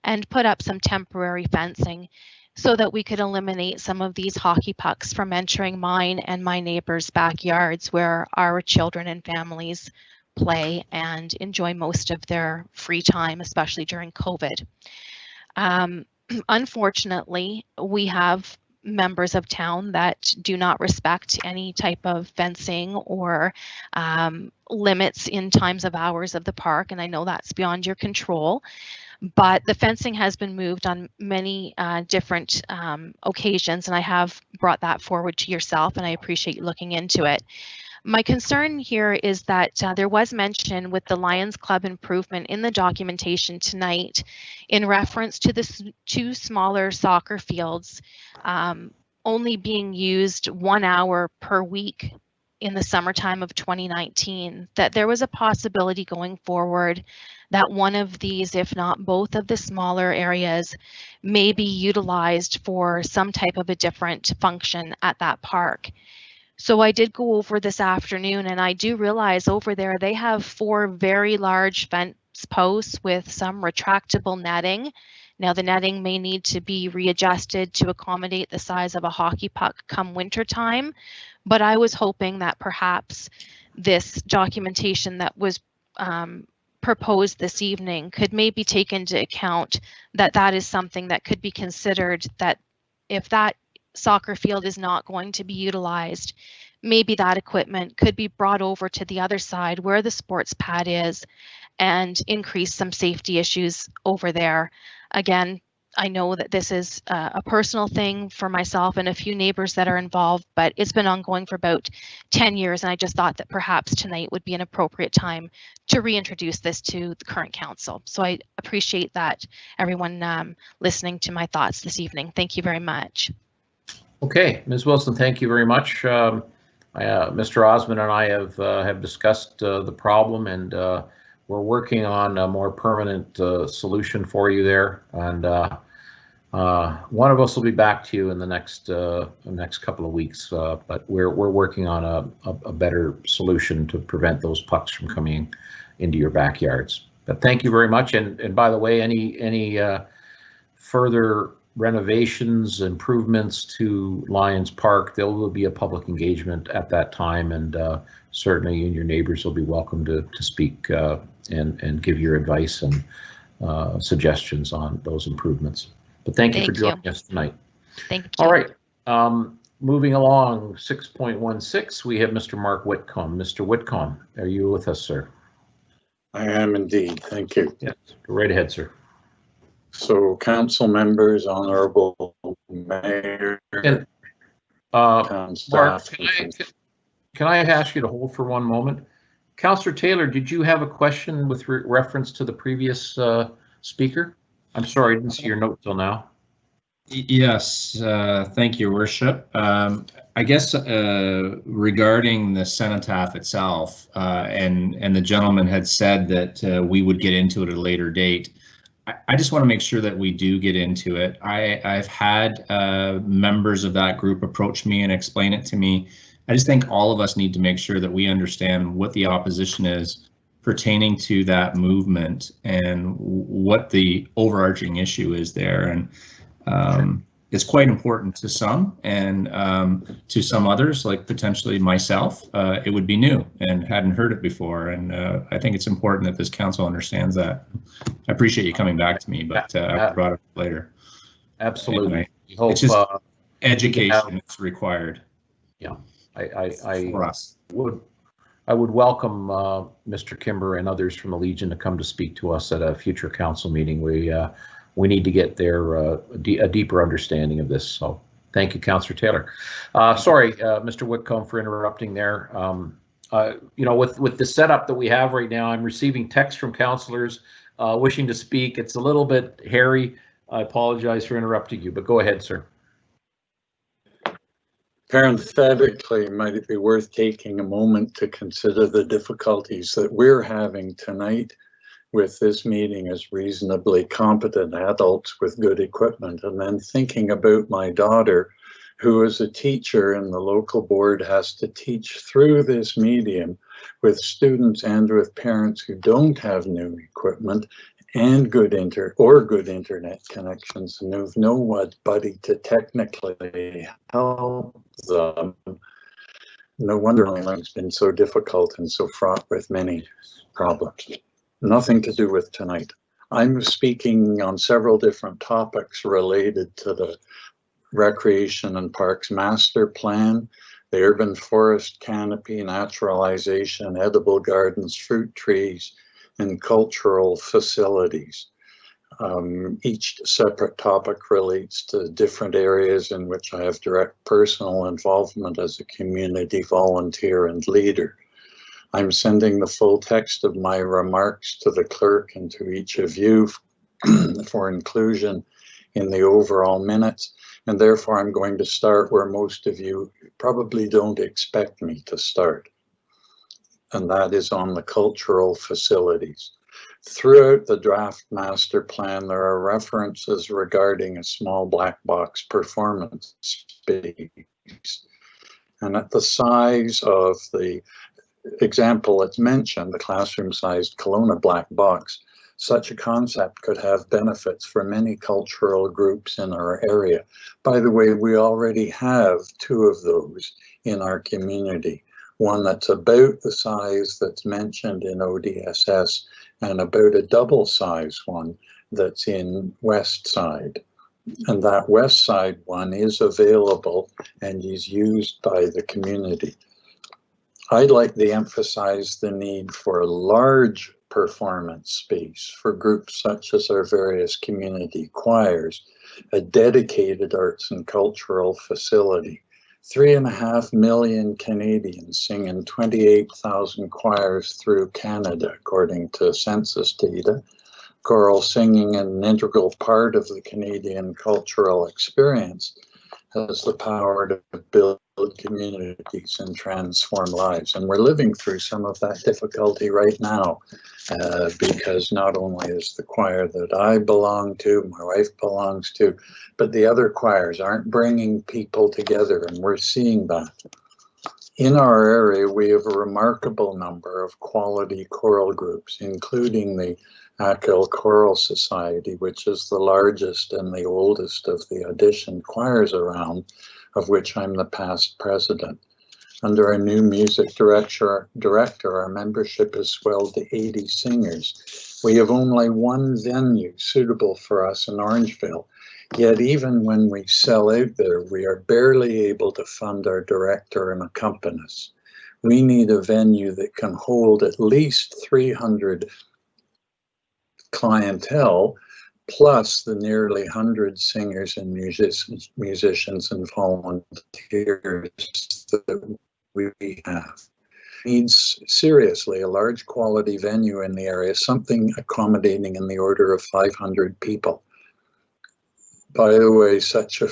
and put up some temporary fencing so that we could eliminate some of these hockey pucks from entering mine and my neighbors' backyards where our children and families play and enjoy most of their free time, especially during COVID. Unfortunately, we have members of town that do not respect any type of fencing or limits in times of hours of the park, and I know that's beyond your control. But the fencing has been moved on many different occasions, and I have brought that forward to yourself, and I appreciate you looking into it. My concern here is that there was mention with the Lions Club improvement in the documentation tonight in reference to the 2 smaller soccer fields only being used 1 hour per week in the summertime of 2019, that there was a possibility going forward that one of these, if not both of the smaller areas, may be utilized for some type of a different function at that park. So I did go over this afternoon, and I do realize over there they have 4 very large fence posts with some retractable netting. Now the netting may need to be readjusted to accommodate the size of a hockey puck come winter time, but I was hoping that perhaps this documentation that was proposed this evening could maybe take into account that that is something that could be considered, that if that soccer field is not going to be utilized, maybe that equipment could be brought over to the other side where the sports pad is and increase some safety issues over there. Again, I know that this is a personal thing for myself and a few neighbors that are involved, but it's been ongoing for about 10 years, and I just thought that perhaps tonight would be an appropriate time to reintroduce this to the current council. So I appreciate that, everyone listening to my thoughts this evening. Thank you very much. Okay, Ms. Wilson, thank you very much. Mr. Osmond and I have discussed the problem, and we're working on a more permanent solution for you there. And one of us will be back to you in the next couple of weeks. But we're working on a better solution to prevent those pucks from coming into your backyards. But thank you very much. And by the way, any further renovations, improvements to Lions Park, there will be a public engagement at that time, and certainly you and your neighbors will be welcome to speak and give your advice and suggestions on those improvements. But thank you for joining us tonight. Thank you. All right, moving along, 6.16, we have Mr. Mark Whitcomb. Mr. Whitcomb, are you with us, sir? I am indeed, thank you. Yes, go right ahead, sir. So, council members, honorable mayor, and Mark, can I ask you to hold for one moment? Councillor Taylor, did you have a question with reference to the previous speaker? I'm sorry, I didn't see your note till now. Yes, thank you, Worship. I guess regarding the cenotaph itself, and the gentleman had said that we would get into it at a later date. I just want to make sure that we do get into it. I've had members of that group approach me and explain it to me. I just think all of us need to make sure that we understand what the opposition is pertaining to that movement and what the overarching issue is there. And it's quite important to some, and to some others, like potentially myself, it would be new and hadn't heard it before. And I think it's important that this council understands that. I appreciate you coming back to me, but I brought it up later. Absolutely. Anyway, hope, it's just education is required. Yeah, I for us. I would welcome Mr. Kimber and others from the Legion to come to speak to us at a future council meeting. We need to get there a deeper understanding of this. So thank you, Councillor Taylor. Sorry, Mr. Whitcomb, for interrupting there. You know, with the setup that we have right now, I'm receiving texts from councillors wishing to speak. It's a little bit hairy. I apologize for interrupting you, but go ahead, sir. Parenthetically, might it be worth taking a moment to consider the difficulties that we're having tonight with this meeting as reasonably competent adults with good equipment, and then thinking about my daughter, who is a teacher and the local board has to teach through this medium with students and with parents who don't have new equipment and good internet connections, and who've nobody to technically help them. No wonder learning's been so difficult and so fraught with many problems. Nothing to do with tonight. I'm speaking on several different topics related to the Recreation and Parks Master Plan, the Urban Forest Canopy, Naturalization, Edible Gardens, Fruit Trees, and Cultural Facilities. Each separate topic relates to different areas in which I have direct personal involvement as a community volunteer and leader. I'm sending the full text of my remarks to the clerk and to each of you for inclusion in the overall minutes, and therefore I'm going to start where most of you probably don't expect me to start, and that is on the cultural facilities. Throughout the draft master plan, there are references regarding a small black box performance space, and at the size of the example it's mentioned, the classroom-sized Kelowna black box, such a concept could have benefits for many cultural groups in our area. By the way, we already have 2 of those in our community. One that's about the size that's mentioned in ODSS and about a double size one that's in West Side. And that West Side one is available and is used by the community. I'd like to emphasize the need for a large performance space for groups such as our various community choirs, a dedicated arts and cultural facility. 3.5 million Canadians sing in 28,000 choirs through Canada, according to census data. Choral singing, an integral part of the Canadian cultural experience, has the power to build communities and transform lives. And we're living through some of that difficulty right now, because not only is the choir that I belong to, my wife belongs to, but the other choirs aren't bringing people together, and we're seeing that. In our area, we have a remarkable number of quality choral groups, including the Achill Choral Society, which is the largest and the oldest of the audition choirs around, of which I'm the past president. Under our new music director, our membership has swelled to 80 singers. We have only one venue suitable for us in Orangeville, yet even when we sell out there, we are barely able to fund our director and accompanist. We need a venue that can hold at least 300 clientele, plus the nearly 100 singers and musicians and volunteers that we have. Needs seriously a large quality venue in the area, something accommodating in the order of 500 people. By the way, such a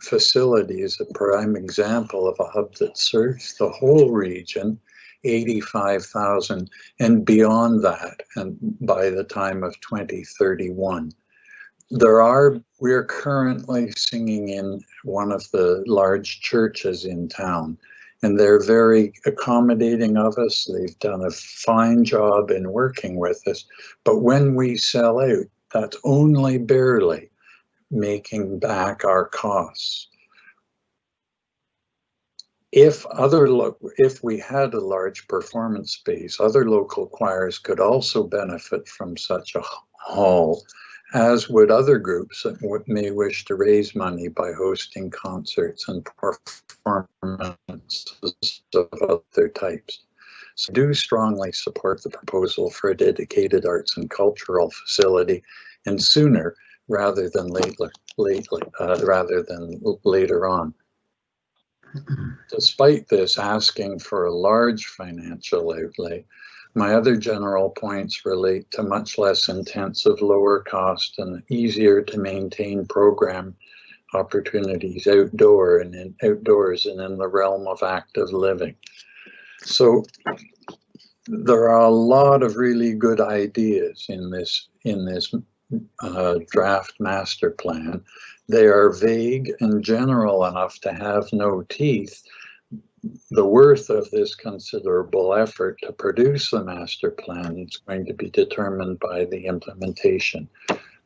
facility is a prime example of a hub that serves the whole region, 85,000 and beyond that, and by the time of 2031. We are currently singing in one of the large churches in town, and they're very accommodating of us. They've done a fine job in working with us, but when we sell out, that's only barely making back our costs. If we had a large performance space, other local choirs could also benefit from such a hall, as would other groups that may wish to raise money by hosting concerts and performances of other types. So do strongly support the proposal for a dedicated arts and cultural facility, and sooner rather than later on. Despite this asking for a large financial outlay, my other general points relate to much less intensive, lower cost, and easier to maintain program opportunities outdoors and in the realm of active living. So there are a lot of really good ideas in this draft master plan. They are vague and general enough to have no teeth. The worth of this considerable effort to produce the master plan is going to be determined by the implementation,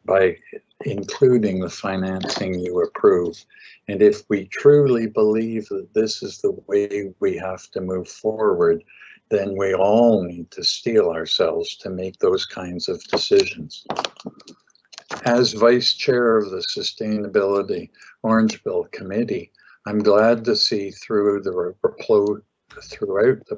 by including the financing you approve. And if we truly believe that this is the way we have to move forward, then we all need to steel ourselves to make those kinds of decisions. As Vice Chair of the Sustainability Orangeville committee, I'm glad to see throughout the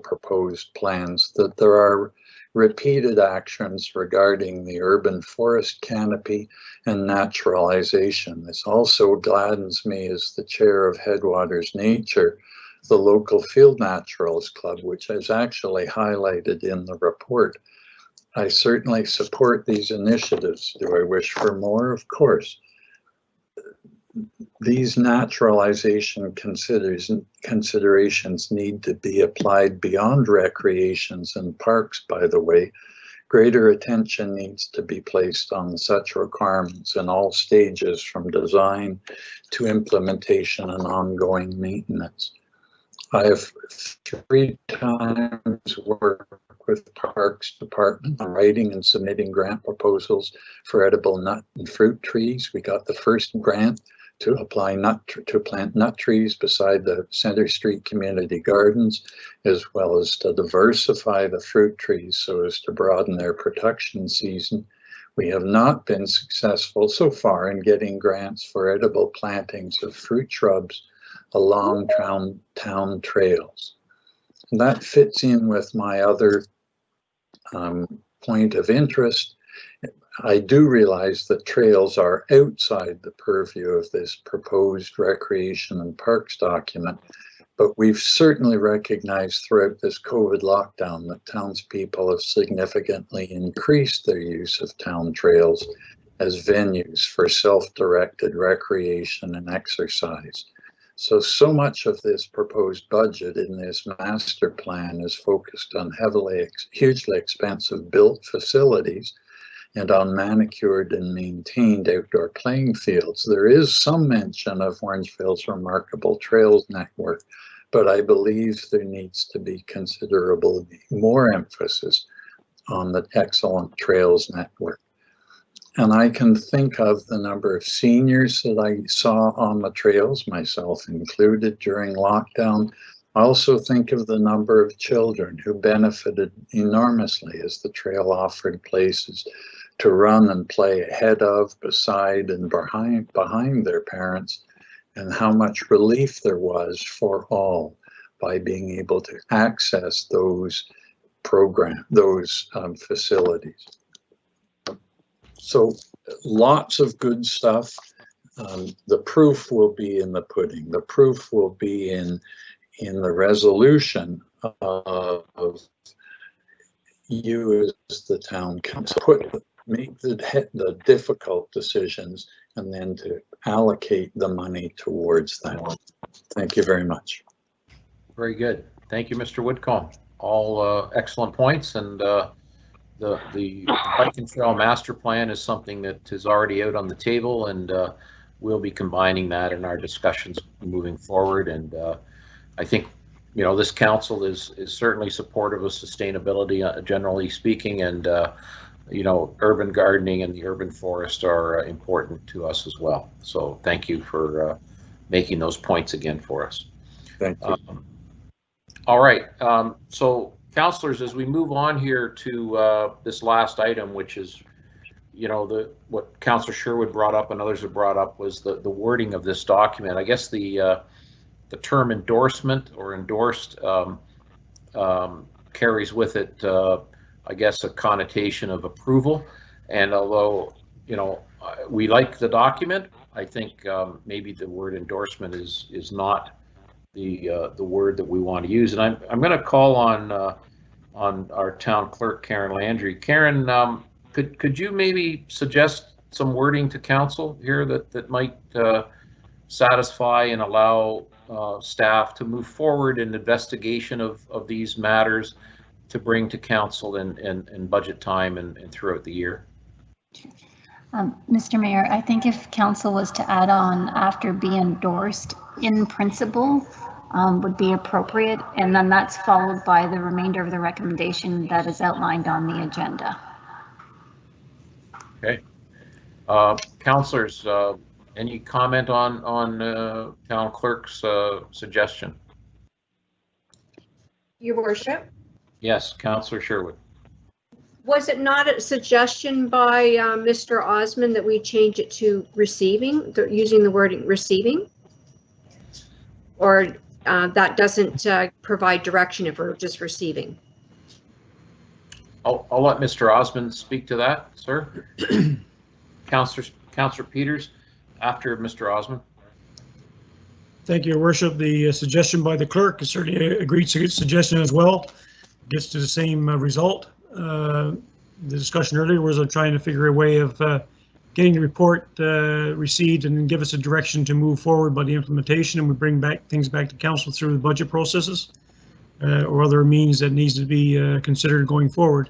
proposed plans that there are repeated actions regarding the urban forest canopy and naturalization. This also gladdens me as the chair of Headwaters Nature, the local field naturals club, which is actually highlighted in the report. I certainly support these initiatives. Do I wish for more? Of course. These naturalization considerations need to be applied beyond recreations and parks, by the way. Greater attention needs to be placed on such requirements in all stages, from design to implementation and ongoing maintenance. I have 3 times worked with Parks Department on writing and submitting grant proposals for edible nut and fruit trees. We got the first grant to plant nut trees beside the Center Street Community Gardens, as well as to diversify the fruit trees so as to broaden their production season. We have not been successful so far in getting grants for edible plantings of fruit shrubs along town trails. And that fits in with my other point of interest. I do realize that trails are outside the purview of this proposed recreation and parks document, but we've certainly recognized throughout this COVID lockdown that townspeople have significantly increased their use of town trails as venues for self-directed recreation and exercise. So much of this proposed budget in this master plan is focused on hugely expensive built facilities and on manicured and maintained outdoor playing fields. There is some mention of Orangeville's remarkable trails network, but I believe there needs to be considerable more emphasis on the excellent trails network. And I can think of the number of seniors that I saw on the trails, myself included, during lockdown. I also think of the number of children who benefited enormously as the trail offered places to run and play ahead of, beside, and behind their parents, and how much relief there was for all by being able to access those facilities. So lots of good stuff. The proof will be in the pudding. The proof will be in the resolution of you as the town council make the difficult decisions and then to allocate the money towards that. Thank you very much. Very good. Thank you, Mr. Woodcomb. All excellent points, and the bike and trail master plan is something that is already out on the table, and we'll be combining that in our discussions moving forward. And I think, you know, this council is certainly supportive of sustainability, generally speaking, and you know, urban gardening and the urban forest are important to us as well. So thank you for making those points again for us. Thank you. All right. So councillors, as we move on here to this last item, which is, you know, what Councillor Sherwood brought up and others have brought up, was the wording of this document. I guess the term endorsement or endorsed carries with it, I guess, a connotation of approval. And although, you know, we like the document, I think maybe the word endorsement is not the word that we want to use. And I'm going to call on our town clerk, Karen Landry. Karen, could you maybe suggest some wording to council here that might satisfy and allow staff to move forward in investigation of these matters to bring to council in budget time and throughout the year? Mr. Mayor, I think if council was to add on after be endorsed in principle would be appropriate, and then that's followed by the remainder of the recommendation that is outlined on the agenda. Okay. Councillors, any comment on town clerk's suggestion? Your worship? Yes, Councillor Sherwood. Was it not a suggestion by Mr. Osmond that we change it to receiving, using the wording receiving? Or that doesn't provide direction if we're just receiving? I'll let Mr. Osmond speak to that, sir. Councillor Peters, after Mr. Osmond. Thank you, Your Worship. The suggestion by the clerk is certainly a great suggestion as well. Gets to the same result. The discussion earlier was on trying to figure a way of getting the report received and then give us a direction to move forward by the implementation, and we bring things back to council through the budget processes or other means that needs to be considered going forward.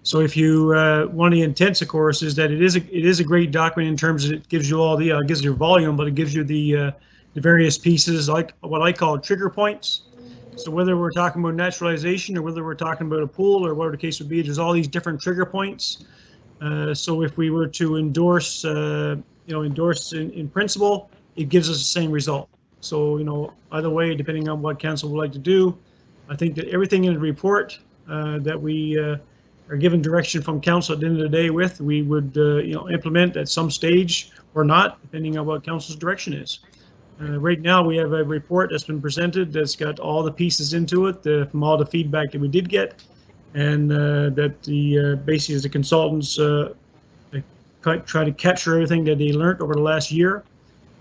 So if you, one of the intents, of course, is that it is a great document in terms of it gives you all the, gives you volume, but it gives you the various pieces, like what I call trigger points. So whether we're talking about naturalization or whether we're talking about a pool or whatever the case would be, there's all these different trigger points. So if we were to endorse, endorse in principle, it gives us the same result. So, either way, depending on what council would like to do, I think that everything in the report that we are given direction from council at the end of the day with, we would, implement at some stage or not, depending on what council's direction is. Right now, we have a report that's been presented that's got all the pieces into it from all the feedback that we did get, and that the basically as the consultants try to capture everything that they learned over the last year,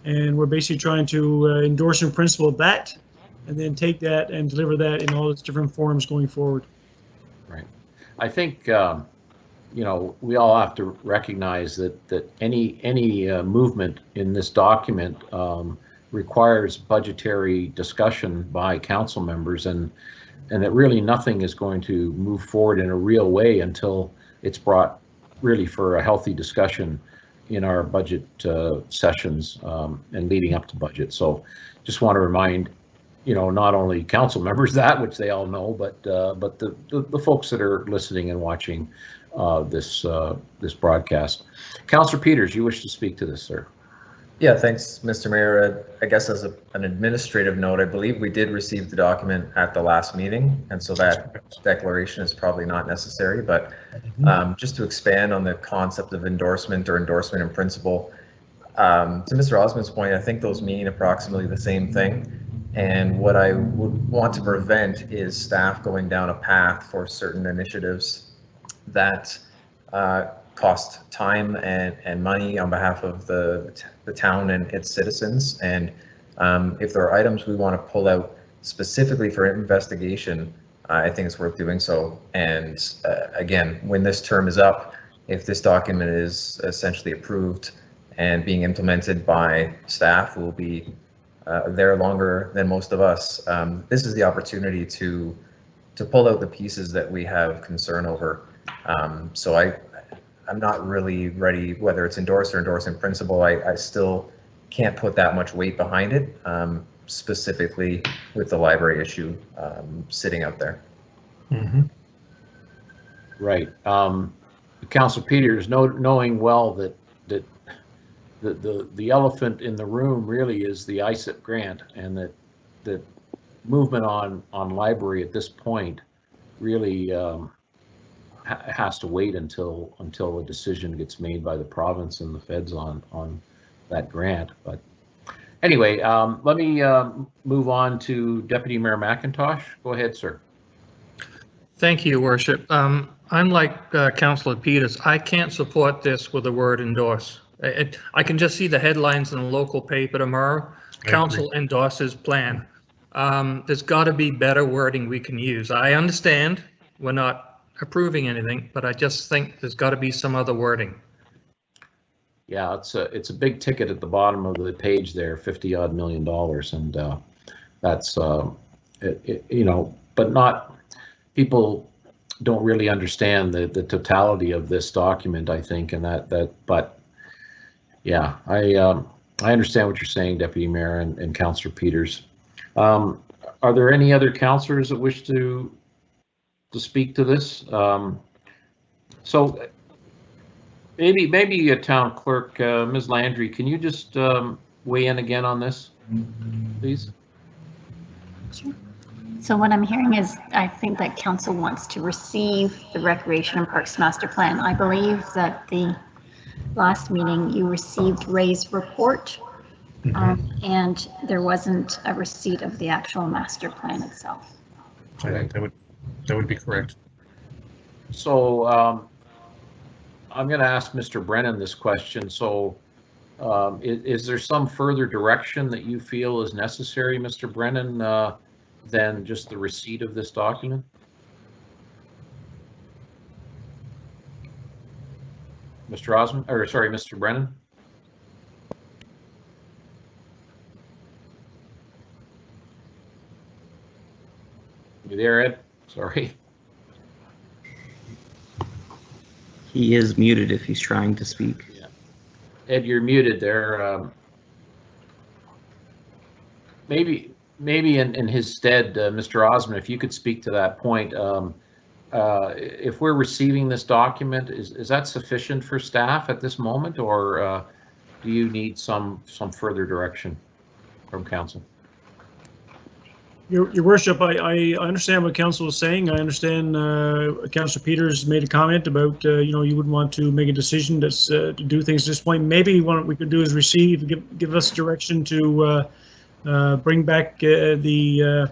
and we're basically trying to endorse in principle that, and then take that and deliver that in all its different forms going forward. Right. I think we all have to recognize that any movement in this document requires budgetary discussion by council members, and that really nothing is going to move forward in a real way until it's brought really for a healthy discussion in our budget sessions and leading up to budget. So just want to remind not only council members that, which they all know, but the folks that are listening and watching this broadcast. Councillor Peters, you wish to speak to this, sir? Yeah, thanks, Mr. Mayor. I guess as an administrative note, I believe we did receive the document at the last meeting, and so that declaration is probably not necessary, but just to expand on the concept of endorsement or endorsement in principle, to Mr. Osmond's point, I think those mean approximately the same thing. And what I would want to prevent is staff going down a path for certain initiatives that cost time and money on behalf of the town and its citizens. And if there are items we want to pull out specifically for investigation, I think it's worth doing so. And again, when this term is up, if this document is essentially approved and being implemented by staff who will be there longer than most of us, this is the opportunity to pull out the pieces that we have concern over. So I'm not really ready, whether it's endorsed or endorsed in principle. I still can't put that much weight behind it, specifically with the library issue sitting out there. Mm-hmm. Right. Councillor Peters, knowing well that the elephant in the room really is the ISIP grant, and that movement on library at this point really has to wait until a decision gets made by the province and the feds on that grant. But anyway, let me move on to Deputy Mayor McIntosh. Go ahead, sir. Thank you, Worship. Unlike Councillor Peters, I can't support this with the word endorse. I can just see the headlines in the local paper tomorrow. Council endorses plan. There's got to be better wording we can use. I understand we're not approving anything, but I just think there's got to be some other wording. Yeah, it's a big ticket at the bottom of the page there, $50-odd million, and that's but not, people don't really understand the totality of this document, I think, and but yeah, I understand what you're saying, Deputy Mayor and Councillor Peters. Are there any other councillors that wish to speak to this? So maybe a town clerk, Ms. Landry, can you just weigh in again on this, please? Sure. So what I'm hearing is, I think that council wants to receive the Recreation and Parks Master Plan. I believe that the last meeting you received Ray's report, and there wasn't a receipt of the actual master plan itself. I think that would be correct. So I'm going to ask Mr. Brennan this question. So is there some further direction that you feel is necessary, Mr. Brennan, than just the receipt of this document? Mr. Osmond, or sorry, Mr. Brennan? You there, Ed? Sorry. He is muted if he's trying to speak. Yeah. Ed, you're muted there. Maybe in his stead, Mr. Osmond, if you could speak to that point. If we're receiving this document, is that sufficient for staff at this moment, or do you need some further direction from council? Your worship, I understand what council is saying. I understand Councillor Peters made a comment about you know, you wouldn't want to make a decision that's to do things at this point. Maybe what we could do is give us direction to bring back the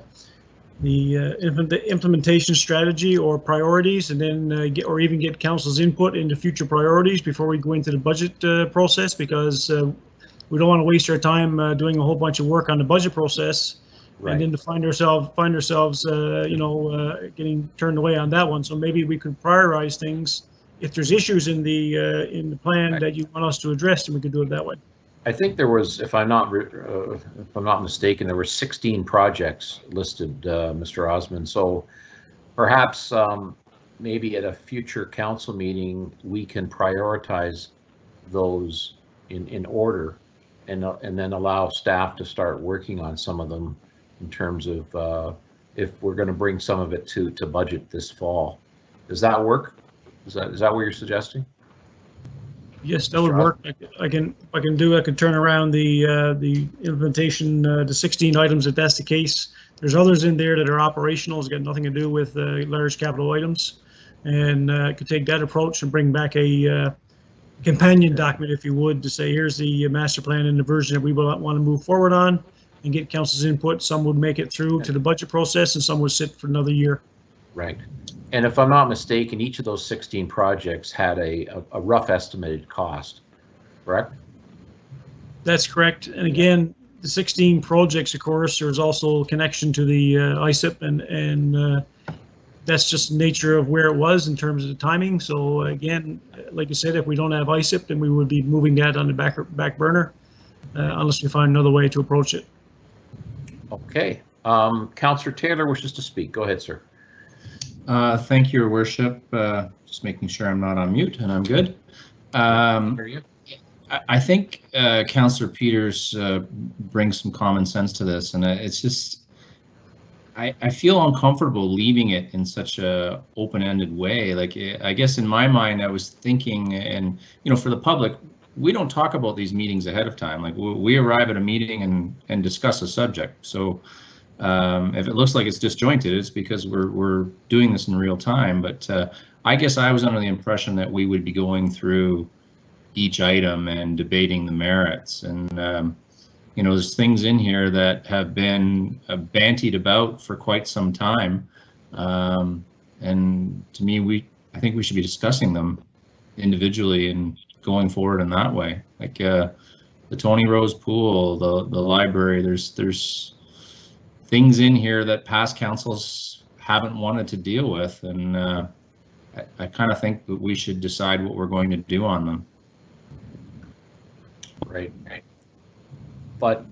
implementation strategy or priorities, and then get council's input into future priorities before we go into the budget process, because we don't want to waste our time doing a whole bunch of work on the budget process. Right. And then to find ourselves, you know, getting turned away on that one. So maybe we could prioritize things. If there's issues in the plan that you want us to address, then we could do it that way. I think there was, if I'm not mistaken, there were 16 projects listed, Mr. Osmond. So perhaps maybe at a future council meeting we can prioritize those in order, and then allow staff to start working on some of them, in terms of if we're going to bring some of it to budget this fall. Does that work? Is that what you're suggesting? Yes, that would work. I can turn around the implementation to 16 items if that's the case. There's others in there that are operational. It's got nothing to do with large capital items, and could take that approach and bring back a companion document, if you would, to say here's the master plan in the version that we want to move forward on, and get council's input. Some would make it through to the budget process, and some would sit for another year. Right. And if I'm not mistaken, each of those 16 projects had a rough estimated cost, correct? That's correct. And again, the 16 projects, of course, there's also a connection to the ISIP, and that's just the nature of where it was in terms of the timing. So again, like I said, if we don't have ISIP, then we would be moving that on the back burner, unless we find another way to approach it. Okay. Councillor Taylor wishes to speak. Go ahead, sir. Thank you, Your Worship. Just making sure I'm not on mute, and I'm good. I think Councillor Peters brings some common sense to this, and it's just, I feel uncomfortable leaving it in such a open-ended way. Like, I guess in my mind, I was thinking, and you know, for the public, we don't talk about these meetings ahead of time. Like, we arrive at a meeting and discuss a subject. So if it looks like it's disjointed, it's because we're doing this in real time. But I guess I was under the impression that we would be going through each item and debating the merits. And you know, there's things in here that have been bantied about for quite some time. And to me, I think we should be discussing them individually and going forward in that way. Like the Tony Rose Pool, the library, there's things in here that past councils haven't wanted to deal with, and I kind of think that we should decide what we're going to do on them. Right. But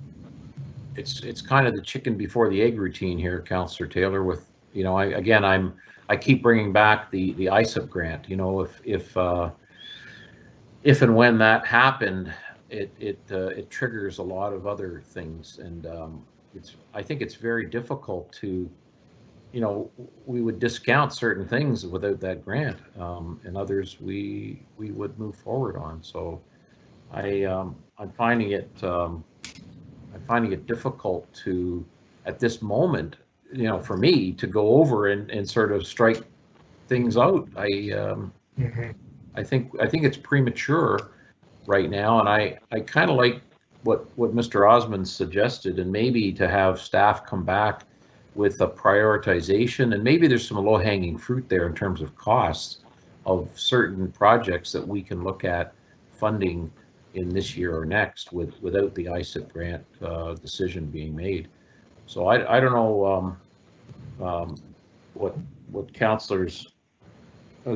it's kind of the chicken before the egg routine here, Councillor Taylor. With, you know, I keep bringing back the ISIP grant. You know, if and when that happened, it triggers a lot of other things, and I think it's very difficult to, you know, we would discount certain things without that grant, and others we would move forward on. So I'm finding it difficult to, at this moment, you know, for me to go over and sort of strike things out. I think it's premature right now, and I kind of like what Mr. Osmond suggested, and maybe to have staff come back with a prioritization, and maybe there's some low-hanging fruit there in terms of costs of certain projects that we can look at funding in this year or next without the ISIP grant decision being made. So I don't know what councillors.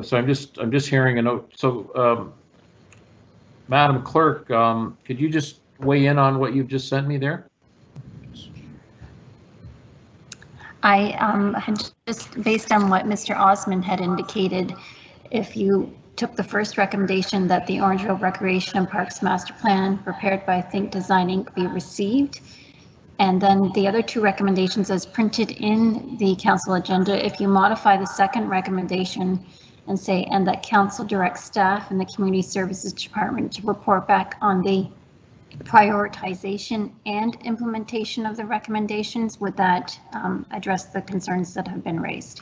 So I'm just hearing a note. So Madam Clerk, could you just weigh in on what you've just sent me there? I had just, based on what Mr. Osmond had indicated, if you took the first recommendation that the Orangeville Recreation and Parks Master Plan prepared by Think Design Inc. be received, and then the other two recommendations as printed in the council agenda, if you modify the second recommendation and say, and that council directs staff and the Community Services Department to report back on the prioritization and implementation of the recommendations, would that address the concerns that have been raised?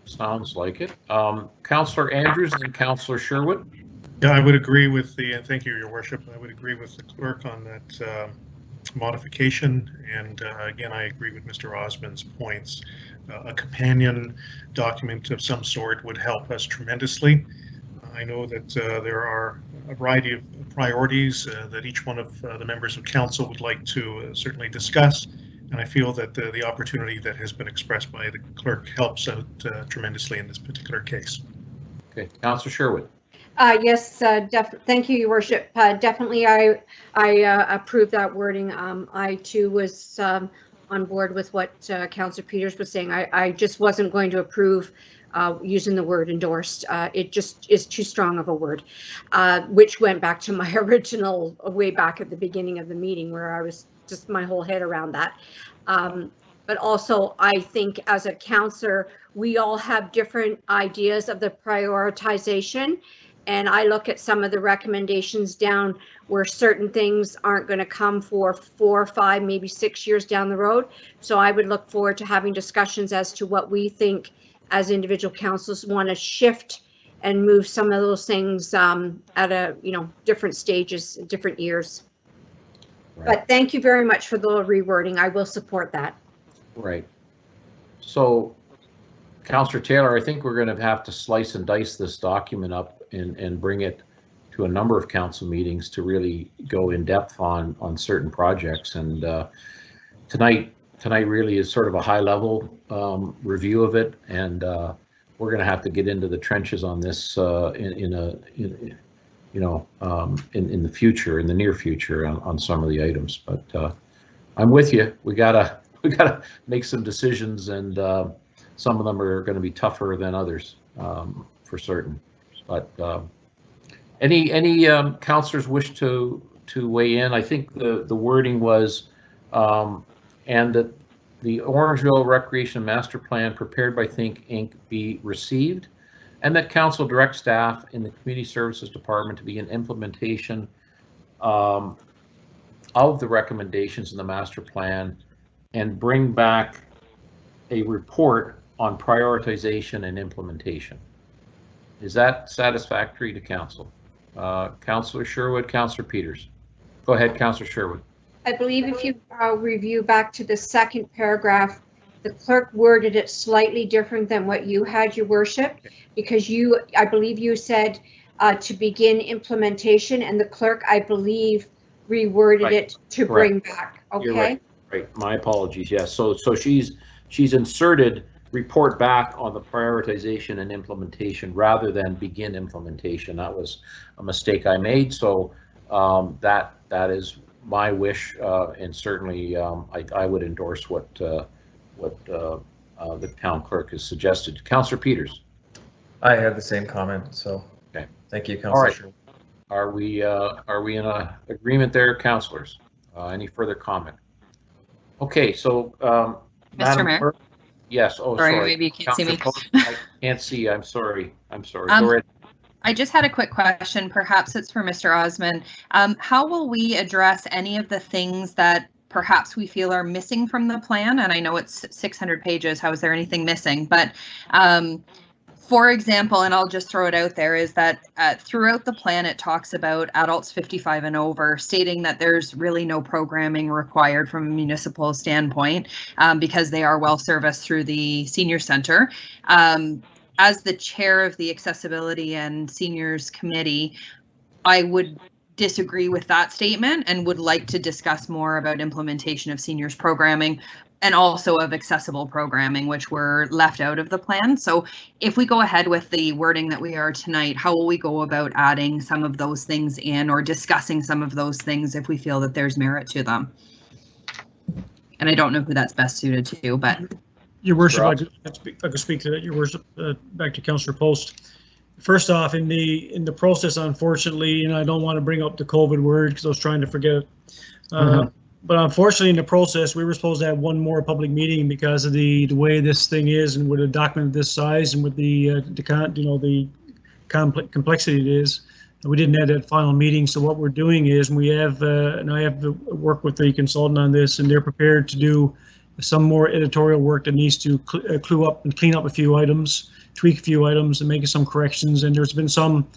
Sounds like it. Councillor Andrews and Councillor Sherwood. Yeah, I would agree with the, and thank you, Your Worship. I would agree with the clerk on that modification. And again, I agree with Mr. Osmond's points. A companion document of some sort would help us tremendously. I know that there are a variety of priorities that each one of the members of council would like to certainly discuss. And I feel that the opportunity that has been expressed by the clerk helps out tremendously in this particular case. Okay, Councillor Sherwood. Yes, thank you, Your Worship. Definitely, I approve that wording. I too was on board with what Councillor Peters was saying. I just wasn't going to approve using the word endorsed. It just is too strong of a word, which went back to my original way back at the beginning of the meeting where I was just my whole head around that. But also, I think as a councillor, we all have different ideas of the prioritization. And I look at some of the recommendations down where certain things aren't going to come for 4, 5, maybe 6 years down the road. So I would look forward to having discussions as to what we think as individual councils want to shift and move some of those things at a, different stages, different years. Right. But thank you very much for the rewording. I will support that. Right. So, Councillor Taylor, I think we're going to have to slice and dice this document up and bring it to a number of council meetings to really go in depth on certain projects. And tonight really is sort of a high level review of it, and we're going to have to get into the trenches on this in the future, in the near future, on some of the items. But I'm with you. We gotta make some decisions, and some of them are going to be tougher than others, for certain. But any councillors wish to weigh in? I think the wording was, and that the Orangeville Recreation Master Plan prepared by Think Inc. be received, and that council direct staff in the Community Services Department to begin implementation of the recommendations in the master plan and bring back a report on prioritization and implementation. Is that satisfactory to council? Councillor Sherwood, Councillor Peters. Go ahead, Councillor Sherwood. I believe if you review back to the second paragraph, the clerk worded it slightly different than what you had, Your Worship, because I believe you said to begin implementation, and the clerk, I believe, reworded it to bring back. Okay. You're right. Right. My apologies. Yes. So she's inserted report back on the prioritization and implementation rather than begin implementation. That was a mistake I made. So that is my wish, and certainly I would endorse what the town clerk has suggested. Councillor Peters. I have the same comment. So okay. Thank you, Councillor. All right. Are we in a agreement there, councillors? Any further comment? Okay. So Mr. Mayor. Clerk, yes. Oh, sorry. Maybe you can't see me. I can't see. I'm sorry. Go ahead. I just had a quick question. Perhaps it's for Mr. Osmond. How will we address any of the things that perhaps we feel are missing from the plan. And I know it's 600 pages. How is there anything missing? But for example, and I'll just throw it out there, is that throughout the plan, it talks about adults 55 and over, stating that there's really no programming required from a municipal standpoint because they are well serviced through the senior center. As the chair of the Accessibility and Seniors Committee, I would disagree with that statement and would like to discuss more about implementation of seniors programming and also of accessible programming, which were left out of the plan. So if we go ahead with the wording that we are tonight, how will we go about adding some of those things in or discussing some of those things if we feel that there's merit to them? And I don't know who that's best suited to, but. Your Worship, I could speak to that, Your Worship, back to Councillor Post. First off, in the process, unfortunately, and I don't want to bring up the COVID word because I was trying to forget it. But unfortunately, in the process, we were supposed to have one more public meeting because of the way this thing is, and with a document this size, and with the complexity it is. We didn't have that final meeting. So what we're doing is we have, and I have to work with the consultant on this, and they're prepared to do some more editorial work that needs to clean up a few items, tweak a few items, and make some corrections. And there's been some.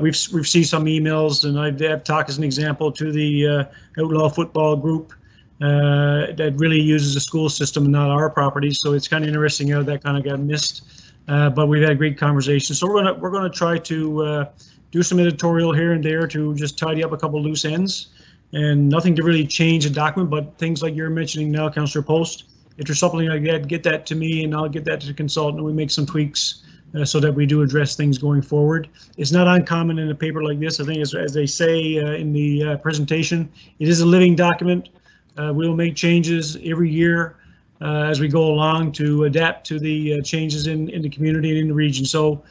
We've seen some emails, and I've talked as an example to the Outlaw Football Group that really uses the school system and not our properties. So it's kind of interesting how that kind of got missed. But we've had a great conversation. So we're gonna try to do some editorial here and there to just tidy up a couple loose ends, and nothing to really change the document, but things like you're mentioning now, Councillor Post. If there's something like that, get that to me, and I'll get that to the consultant, and we make some tweaks. So that we do address things going forward. It's not uncommon in a paper like this. I think as they say in the presentation, it is a living document. We'll make changes every year as we go along to adapt to the changes in the community and in the region. So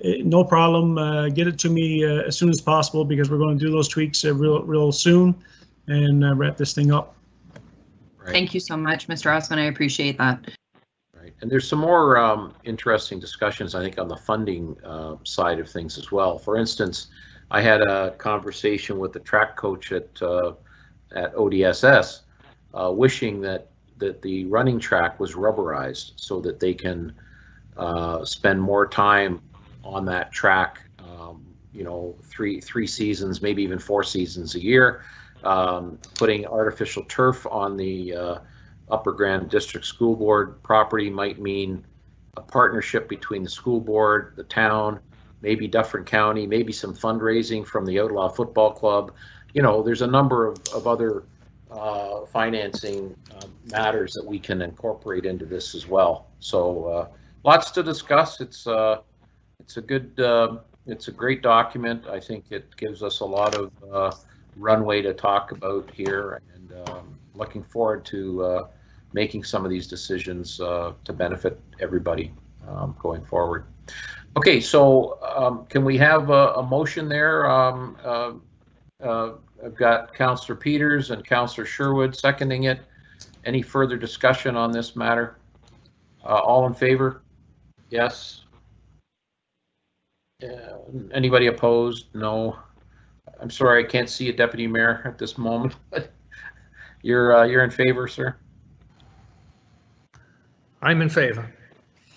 no problem, get it to me as soon as possible, because we're going to do those tweaks real soon and wrap this thing up. Right. Thank you so much, Mr. Osmond. I appreciate that. And there's some more interesting discussions, I think, on the funding side of things as well. For instance, I had a conversation with the track coach at ODSS, wishing that the running track was rubberized so that they can spend more time on that track. You know, three seasons, maybe even 4 seasons a year. Putting artificial turf on the Upper Grand District School Board property might mean a partnership between the school board, the town, maybe Dufferin County, maybe some fundraising from the Outlaw Football Club. You know, there's a number of other financing matters that we can incorporate into this as well. So lots to discuss. It's a great document. I think it gives us a lot of runway to talk about here, and looking forward to making some of these decisions to benefit everybody going forward. Okay, so can we have a motion there? I've got Councillor Peters and Councillor Sherwood seconding it. Any further discussion on this matter? All in favor? Yes. Anybody opposed? No. I'm sorry, I can't see a Deputy Mayor at this moment, but you're in favor, sir? I'm in favor.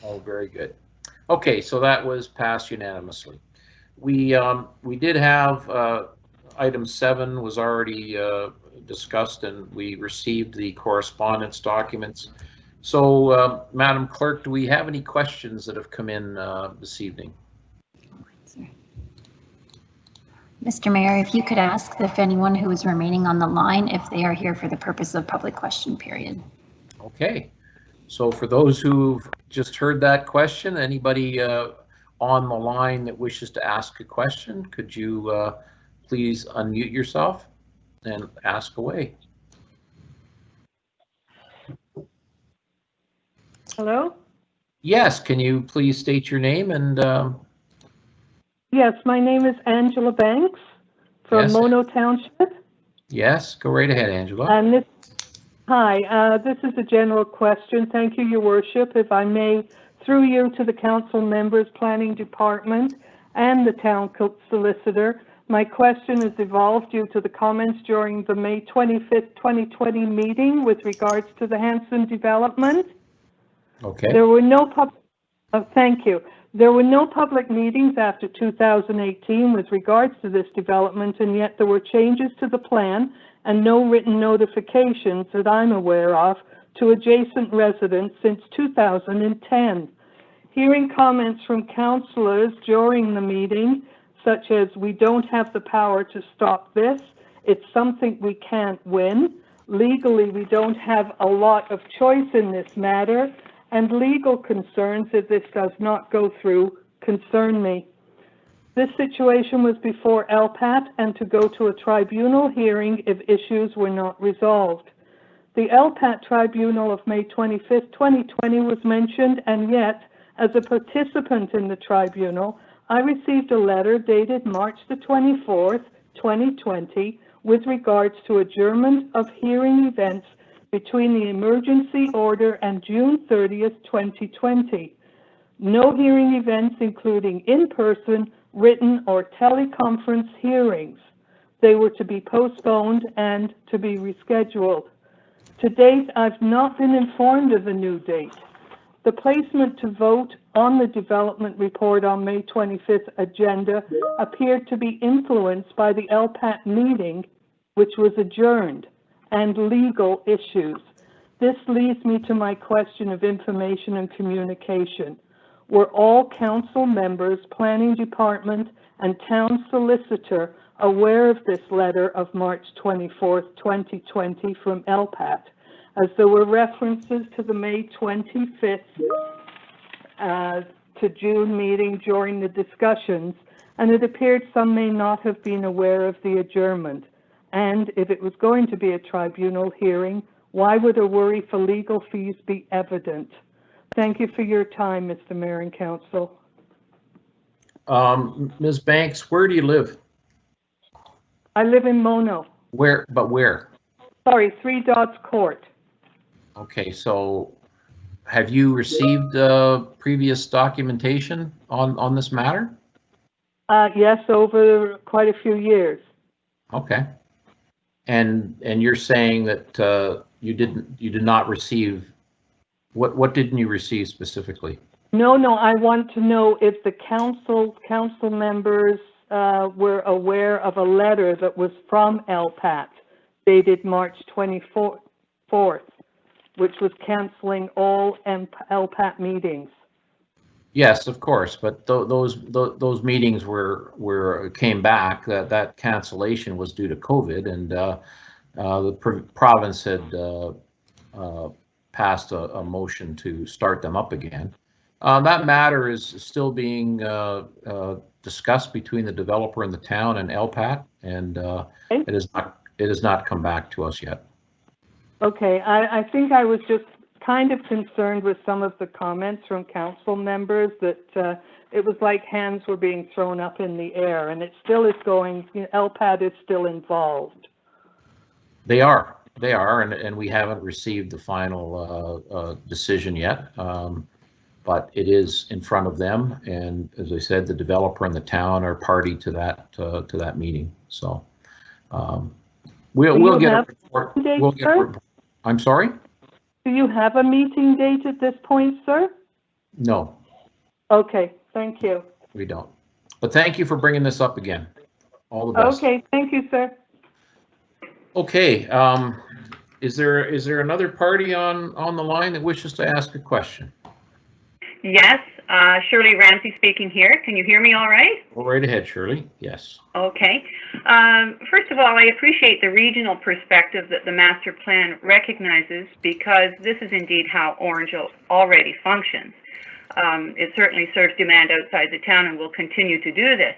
Oh, very good. Okay, so that was passed unanimously. We did have item 7 was already discussed, and we received the correspondence documents. So, Madam Clerk, do we have any questions that have come in this evening? Mr. Mayor, if you could ask if anyone who is remaining on the line, if they are here for the purpose of public question period. Okay. So for those who've just heard that question, anybody on the line that wishes to ask a question, could you please unmute yourself and ask away? Hello? Yes, can you please state your name and... Yes, my name is Angela Banks from Mono Township. Yes, go right ahead, Angela. And this is a general question. Thank you, Your Worship. If I may, through you to the council members, planning department, and the town solicitor, My question has evolved due to the comments during the May 25th, 2020 meeting with regards to the Hanson development. Okay. There were no thank you. There were no public meetings after 2018 with regards to this development, and yet there were changes to the plan and no written notifications that I'm aware of to adjacent residents since 2010. Hearing comments from councillors during the meeting, such as "we don't have the power to stop this, it's something we can't win, legally we don't have a lot of choice in this matter, and legal concerns if this does not go through concern me." This situation was before LPAT and to go to a tribunal hearing if issues were not resolved. The LPAT tribunal of May 25th, 2020 was mentioned, and yet, as a participant in the tribunal, I received a letter dated March the 24th, 2020, with regards to adjournment of hearing events between the emergency order and June 30th, 2020. No hearing events including in-person, written, or teleconference hearings. They were to be postponed and to be rescheduled. To date, I've not been informed of a new date. The placement to vote on the development report on May 25th agenda appeared to be influenced by the LPAT meeting, which was adjourned, and legal issues. This leads me to my question of information and communication. Were all council members, planning department, and town solicitor aware of this letter of March 24th, 2020 from LPAT, as there were references to the May 25th to June meeting during the discussions, and it appeared some may not have been aware of the adjournment. And if it was going to be a tribunal hearing, why would a worry for legal fees be evident? Thank you for your time, Mr. Mayor and Council. Ms. Banks, where do you live? I live in Mono. Where? Sorry, 3 Dots Court. Okay, so have you received previous documentation on this matter? Yes, over quite a few years. Okay. And you're saying that you did not receive, what didn't you receive specifically? No, I want to know if the council members were aware of a letter that was from LPAT dated March 24th, which was canceling all LPAT meetings. Yes, of course, but those meetings came back. That cancellation was due to COVID, and the province had passed a motion to start them up again. That matter is still being discussed between the developer and the town and LPAT, and it has not come back to us yet. Okay, I think I was just kind of concerned with some of the comments from council members that it was like hands were being thrown up in the air, and it still is going, LPAT is still involved. They are, and we haven't received the final decision yet, but it is in front of them, and as I said, the developer and the town are party to that meeting. So we'll get a report. I'm sorry? Do you have a meeting date at this point, sir? No. Okay, thank you. We don't. But thank you for bringing this up again. All the best. Okay, thank you, sir. Okay, is there another party on the line that wishes to ask a question? Yes, Shirley Ramsey speaking here. Can you hear me all right? Go right ahead, Shirley. Yes. Okay. First of all, I appreciate the regional perspective that the master plan recognizes, because this is indeed how Orangeville already functions. It certainly serves demand outside the town and will continue to do this.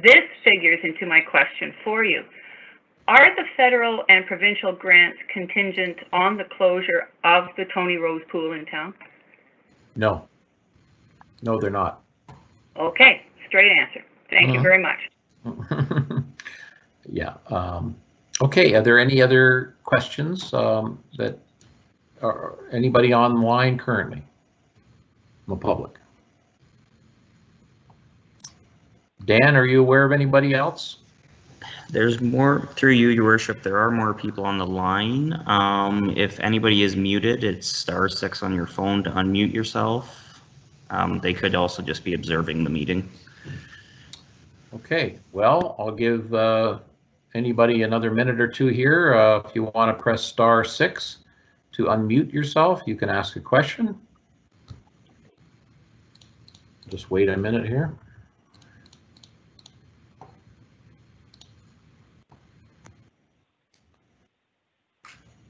This figures into my question for you. Are the federal and provincial grants contingent on the closure of the Tony Rose Pool in town? No, they're not. Okay, straight answer. Thank you very much. Yeah. Okay, are there any other questions that are anybody online currently from the public? Dan, are you aware of anybody else? There's more, through you, your worship, there are more people on the line. If anybody is muted, it's *6 on your phone to unmute yourself. They could also just be observing the meeting. Okay, well, I'll give anybody another minute or two here. If you want to press *6 to unmute yourself, you can ask a question. Just wait a minute here.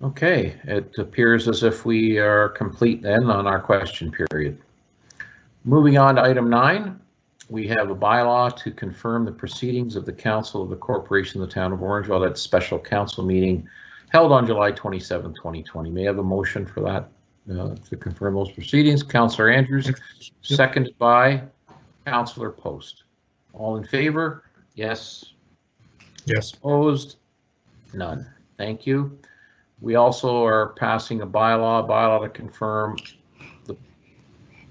Okay, it appears as if we are complete then on our question period. Moving on to item 9, we have a bylaw to confirm the proceedings of the Council of the Corporation of the Town of Orangeville at special council meeting held on July 27, 2020. May I have a motion for that to confirm those proceedings? Councillor Andrews, seconded by Councillor Post. All in favor? Yes. Yes. Opposed? None. Thank you. We also are passing a bylaw to confirm.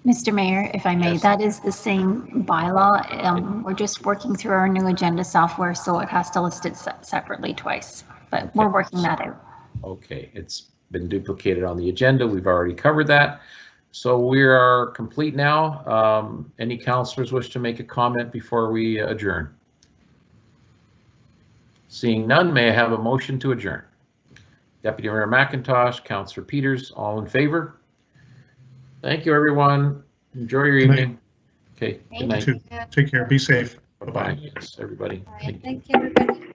Mr. Mayor, if I may, Yes. that is the same bylaw. We're just working through our new agenda software, so it has to list it separately twice, but we're working that out. Okay, it's been duplicated on the agenda. We've already covered that. So we are complete now. Any councillors wish to make a comment before we adjourn? Seeing none, may I have a motion to adjourn? Deputy Mayor McIntosh, Councillor Peters, all in favor? Thank you, everyone. Enjoy your evening. Okay, good night. Take care. Be safe. Bye-bye. Yes, everybody. Thank you, everybody.